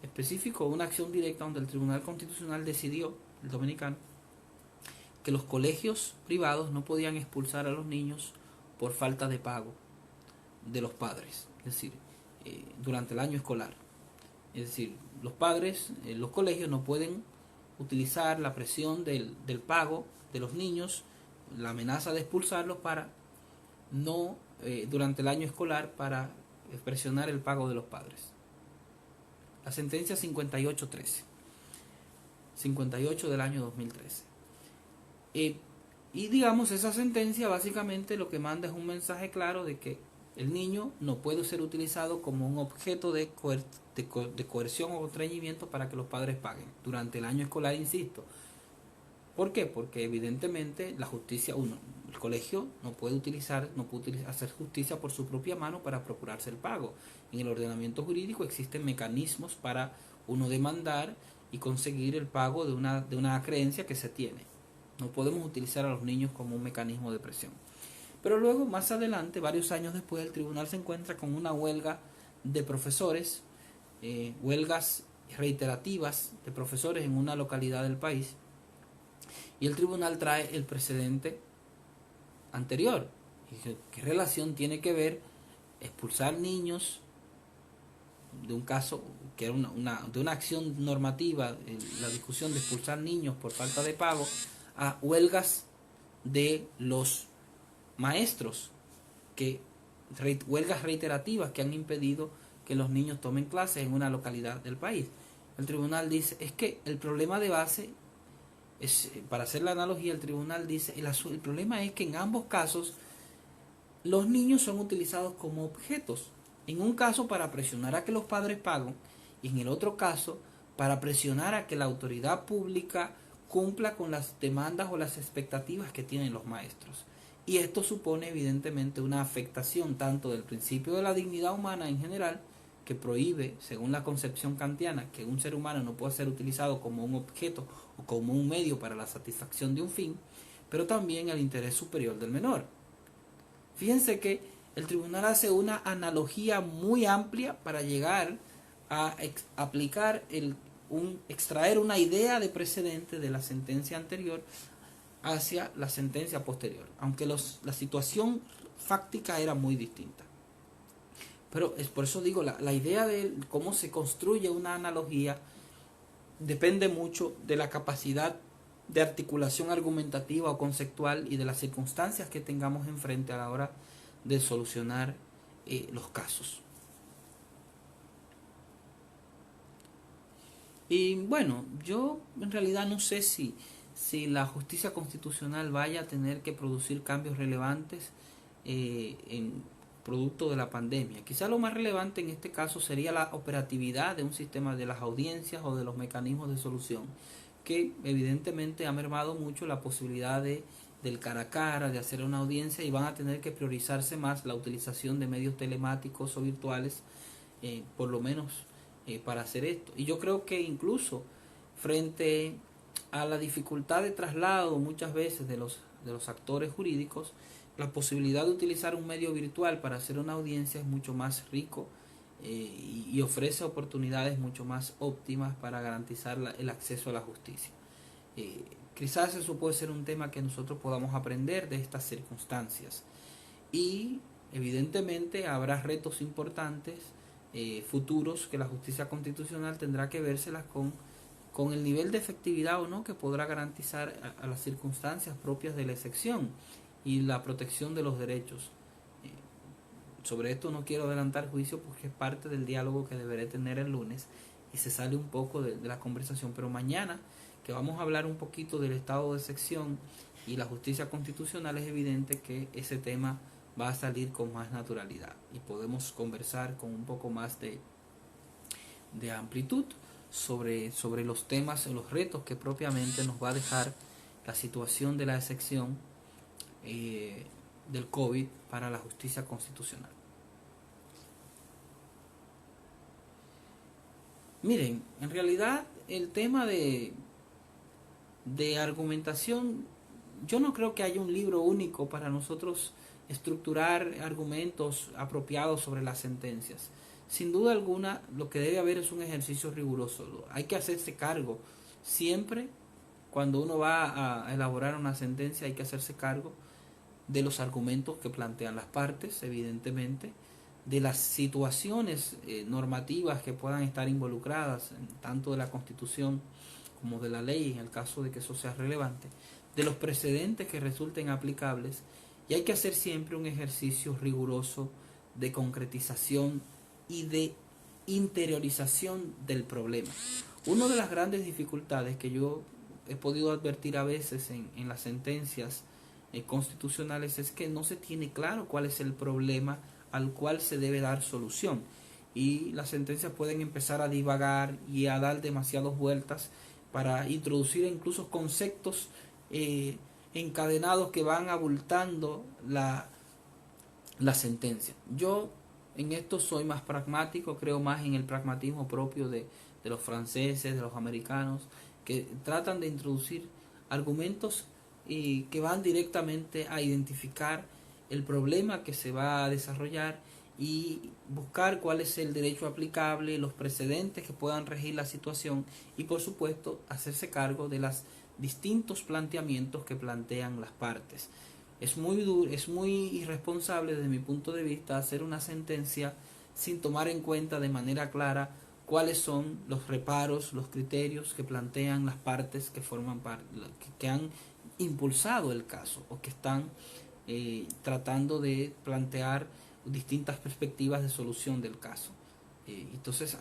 específico, una acción directa donde el Tribunal Constitucional decidió, el dominicano, que los colegios privados no podían expulsar a los niños por falta de pago de los padres, es decir, durante el año escolar. Es decir, los padres, los colegios no pueden utilizar la presión del pago de los niños, la amenaza de expulsarlos durante el año escolar para presionar el pago de los padres. La sentencia 5813, 58 del año 2013. Y digamos, esa sentencia básicamente lo que manda es un mensaje claro de que el niño no puede ser utilizado como un objeto de coerción o constreñimiento para que los padres paguen durante el año escolar, insisto. ¿Por qué? Porque evidentemente la justicia, el colegio no puede hacer justicia por su propia mano para procurarse el pago. En el ordenamiento jurídico existen mecanismos para uno demandar y conseguir el pago de una acreencia que se tiene. No podemos utilizar a los niños como un mecanismo de presión. Pero luego, más adelante, varios años después, el tribunal se encuentra con una huelga de profesores, huelgas reiterativas de profesores en una localidad del país, y el tribunal trae el precedente anterior. ¿Qué relación tiene que ver expulsar niños de un caso que era de una acción normativa, la discusión de expulsar niños por falta de pago, a huelgas de los maestros, huelgas reiterativas que han impedido que los niños tomen clases en una localidad del país? El tribunal dice, es que el problema de base para hacer la analogía, el tribunal dice, el problema es que en ambos casos los niños son utilizados como objetos, en un caso para presionar a que los padres paguen y en el otro caso para presionar a que la autoridad pública cumpla con las demandas o las expectativas que tienen los maestros. Y esto supone evidentemente una afectación tanto del principio de la dignidad humana en general, que prohíbe, según la concepción kantiana, que un ser humano no puede ser utilizado como un objeto o como un medio para la satisfacción de un fin, pero también el interés superior del menor. Fíjense que el tribunal hace una analogía muy amplia para llegar a aplicar extraer una idea de precedente de la sentencia anterior hacia la sentencia posterior, aunque la situación fáctica era muy distinta. Pero es por eso digo, la idea de cómo se construye una analogía depende mucho de la capacidad de articulación argumentativa o conceptual y de las circunstancias que tengamos enfrente a la hora de solucionar los casos. Y bueno, yo en realidad no sé si la justicia constitucional vaya a tener que producir cambios relevantes en producto de la pandemia. Quizá lo más relevante en este caso sería la operatividad de un sistema de las audiencias o de los mecanismos de solución, que evidentemente ha mermado mucho la posibilidad del cara a cara, de hacer una audiencia, y van a tener que priorizarse más la utilización de medios telemáticos o virtuales, por lo menos para hacer esto. Y yo creo que incluso frente a la dificultad de traslado muchas veces de los actores jurídicos, la posibilidad de utilizar un medio virtual para hacer una audiencia es mucho más rico y ofrece oportunidades mucho más óptimas para garantizar el acceso a la justicia. Quizás eso puede ser un tema que nosotros podamos aprender de estas circunstancias, y evidentemente habrá retos importantes futuros que la justicia constitucional tendrá que vérselas con el nivel de efectividad o no que podrá garantizar a las circunstancias propias de la excepción y la protección de los derechos. Sobre esto no quiero adelantar juicio porque es parte del diálogo que deberé tener el lunes y se sale un poco de la conversación, pero mañana que vamos a hablar un poquito del estado de excepción y la justicia constitucional, es evidente que ese tema va a salir con más naturalidad y podemos conversar con un poco más de amplitud sobre los temas, los retos que propiamente nos va a dejar la situación de la excepción del COVID para la justicia constitucional. Miren, en realidad el tema de argumentación, yo no creo que haya un libro único para nosotros estructurar argumentos apropiados sobre las sentencias. Sin duda alguna, lo que debe haber es un ejercicio riguroso. Hay que hacerse cargo. Siempre, cuando uno va a elaborar una sentencia, hay que hacerse cargo de los argumentos que plantean las partes, evidentemente, de las situaciones normativas que puedan estar involucradas, tanto de la Constitución como de la ley, en el caso de que eso sea relevante, de los precedentes que resulten aplicables, y hay que hacer siempre un ejercicio riguroso de concretización y de interiorización del problema. Una de las grandes dificultades que yo he podido advertir a veces en las sentencias constitucionales es que no se tiene claro cuál es el problema al cual se debe dar solución, y las sentencias pueden empezar a divagar y a dar demasiadas vueltas para introducir incluso conceptos encadenados que van abultando la sentencia. Yo en esto soy más pragmático, creo más en el pragmatismo propio de los franceses, de los americanos, que tratan de introducir argumentos que van directamente a identificar el problema que se va a desarrollar y buscar cuál es el derecho aplicable, los precedentes que puedan regir la situación y por supuesto hacerse cargo de los distintos planteamientos que plantean las partes. Es muy irresponsable desde mi punto de vista hacer una sentencia sin tomar en cuenta de manera clara cuáles son los reparos, los criterios que plantean las partes que forman parte, que han impulsado el caso o que están tratando de plantear distintas perspectivas de solución del caso. Entonces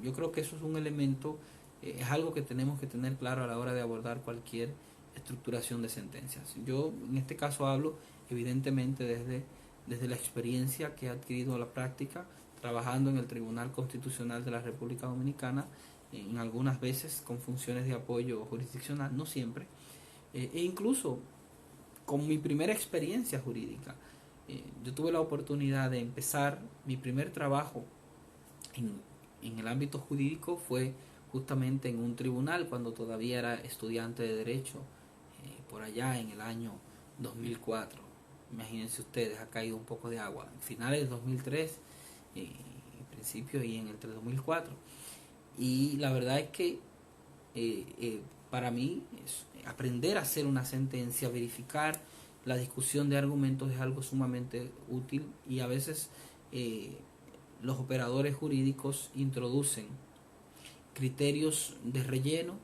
yo creo que eso es un elemento, es algo que tenemos que tener claro a la hora de abordar cualquier estructuración de sentencias. Yo en este caso hablo evidentemente desde desde la experiencia que he adquirido a la práctica, trabajando en el Tribunal Constitucional de la República Dominicana, en algunas veces con funciones de apoyo jurisdiccional, no siempre, e incluso con mi primera experiencia jurídica. Yo tuve la oportunidad de empezar mi primer trabajo en el ámbito jurídico, fue justamente en un tribunal cuando todavía era estudiante de Derecho, por allá en el año 2004. Imagínense ustedes, ha caído un poco de agua. Finales del 2003, en principio, y en el 2004. Y la verdad es que para mí aprender a hacer una sentencia, verificar la discusión de argumentos es algo sumamente útil, y a veces los operadores jurídicos introducen criterios de relleno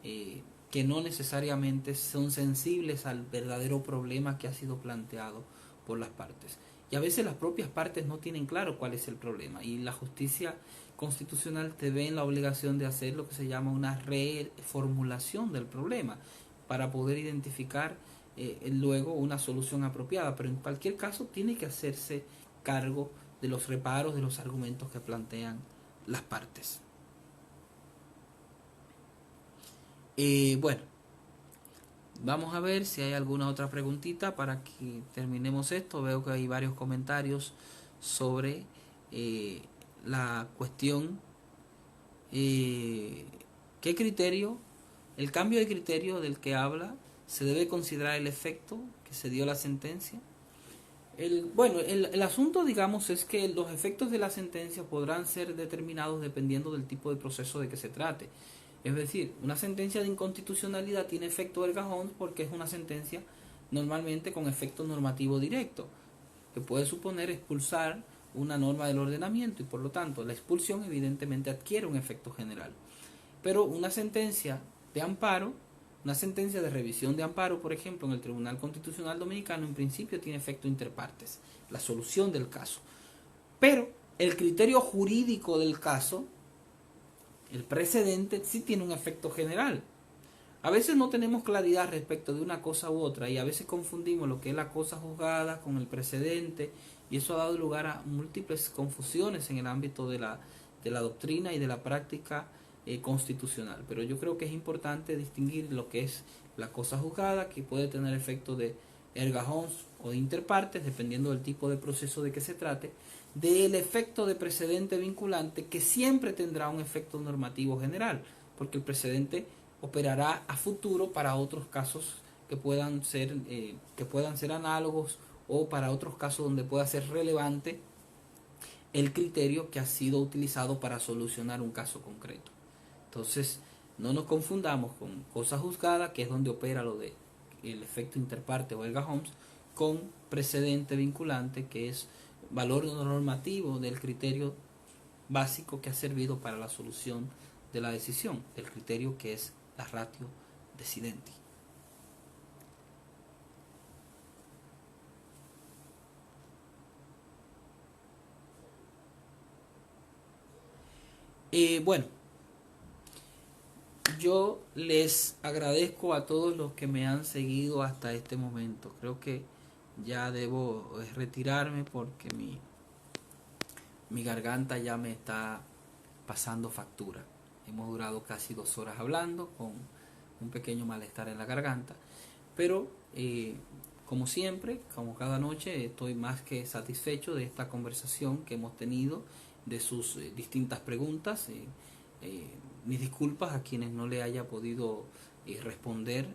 que no necesariamente son sensibles al verdadero problema que ha sido planteado por las partes. Y a veces las propias partes no tienen claro cuál es el problema, y la justicia constitucional te ve en la obligación de hacer lo que se llama una reformulación del problema para poder identificar luego una solución apropiada, pero en cualquier caso tiene que hacerse cargo de los reparos de los argumentos que plantean las partes. Bueno, vamos a ver si hay alguna otra preguntita para que terminemos esto. Veo que hay varios comentarios sobre la cuestión. ¿Qué criterio, el cambio de criterio del que habla, se debe considerar el efecto que se dio la sentencia? El asunto, digamos, es que los efectos de la sentencia podrán ser determinados dependiendo del tipo de proceso de que se trate. Es decir, una sentencia de inconstitucionalidad tiene efecto erga omnes porque es una sentencia normalmente con efecto normativo directo, que puede suponer expulsar una norma del ordenamiento, y por lo tanto la expulsión evidentemente adquiere un efecto general. Pero una sentencia de amparo, una sentencia de revisión de amparo, por ejemplo, en el Tribunal Constitucional Dominicano, en principio tiene efecto interpartes, la solución del caso. Pero el criterio jurídico del caso, el precedente, sí tiene un efecto general. A veces no tenemos claridad respecto de una cosa u otra, y a veces confundimos lo que es la cosa juzgada con el precedente, y eso ha dado lugar a múltiples confusiones en el ámbito de la doctrina y de la práctica constitucional. Pero yo creo que es importante distinguir lo que es la cosa juzgada, que puede tener efecto de erga omnes o de interpartes, dependiendo del tipo de proceso de que se trate, del efecto de precedente vinculante, que siempre tendrá un efecto normativo general, porque el precedente operará a futuro para otros casos que puedan ser análogos, o para otros casos donde pueda ser relevante el criterio que ha sido utilizado para solucionar un caso concreto. Entonces, no nos confundamos con cosa juzgada, que es donde opera lo de el efecto interparte o erga omnes, con precedente vinculante, que es valor normativo del criterio básico que ha servido para la solución de la decisión, el criterio que es la ratio decidendi. Bueno, yo les agradezco a todos los que me han seguido hasta este momento. Creo que ya debo retirarme porque mi garganta ya me está pasando factura. Hemos durado casi 2 horas hablando con un pequeño malestar en la garganta, pero como siempre, como cada noche, estoy más que satisfecho de esta conversación que hemos tenido, de sus distintas preguntas. Mis disculpas a quienes no le haya podido responder,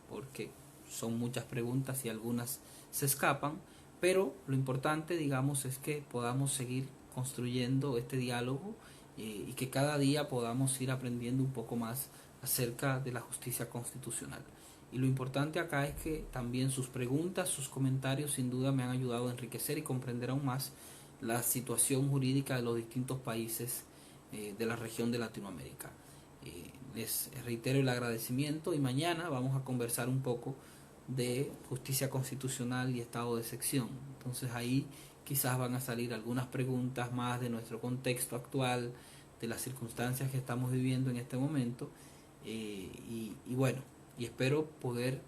porque son muchas preguntas y algunas se escapan, pero lo importante, digamos, es que podamos seguir construyendo este diálogo, y que cada día podamos ir aprendiendo un poco más acerca de la justicia constitucional. Y lo importante acá es que también sus preguntas, sus comentarios, sin duda me han ayudado a enriquecer y comprender aún más la situación jurídica de los distintos países de la región de Latinoamérica. Les reitero el agradecimiento, y mañana vamos a conversar un poco de justicia constitucional y estado de excepción. Entonces ahí quizás van a salir algunas preguntas más de nuestro contexto actual, de las circunstancias que estamos viviendo en este momento, y bueno, y espero poder,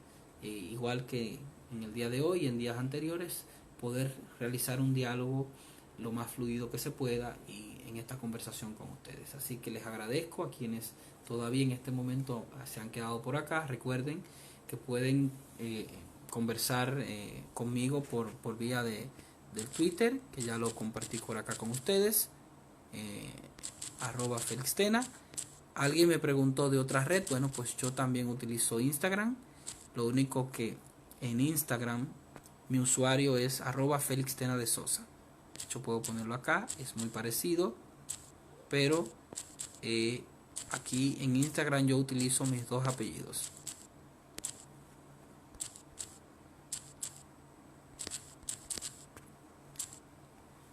igual que en el día de hoy y en días anteriores, poder realizar un diálogo lo más fluido que se pueda y en esta conversación con ustedes. Así que les agradezco a quienes todavía en este momento se han quedado por acá. Recuerden que pueden conversar conmigo por vía del Twitter, que ya lo compartí por acá con ustedes, @FelixTena. Alguien me preguntó de otra red. Bueno, pues yo también utilizo Instagram. Lo único que en Instagram mi usuario es @FelixTena de Sosa. Yo puedo ponerlo acá, es muy parecido, pero aquí en Instagram yo utilizo mis dos apellidos.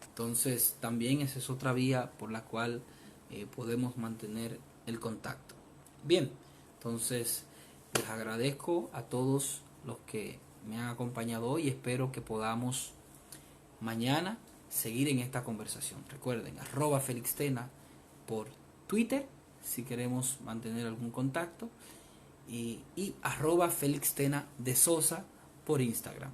Entonces también esa es otra vía por la cual podemos mantener el contacto. Bien, entonces les agradezco a todos los que me han acompañado hoy. Espero que podamos mañana seguir en esta conversación. Recuerden, @FelixTena por Twitter si queremos mantener algún contacto y @FelixTena de Sosa por Instagram.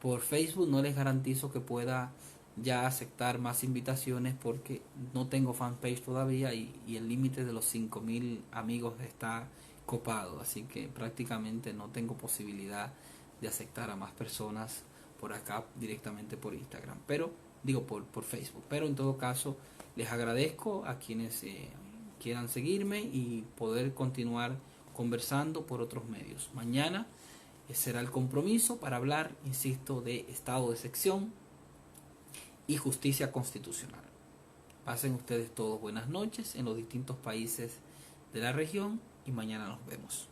Por Facebook no les garantizo que pueda ya aceptar más invitaciones porque no tengo fanpage todavía y el límite de los 5.000 amigos está copado, así que prácticamente no tengo posibilidad de aceptar a más personas por acá directamente por Instagram, pero digo por Facebook. Pero en todo caso les agradezco a quienes quieran seguirme y poder continuar conversando por otros medios. Mañana será el compromiso para hablar, insisto, de estado de sección y justicia constitucional. Pasen ustedes todos buenas noches en los distintos países de la región y mañana nos vemos.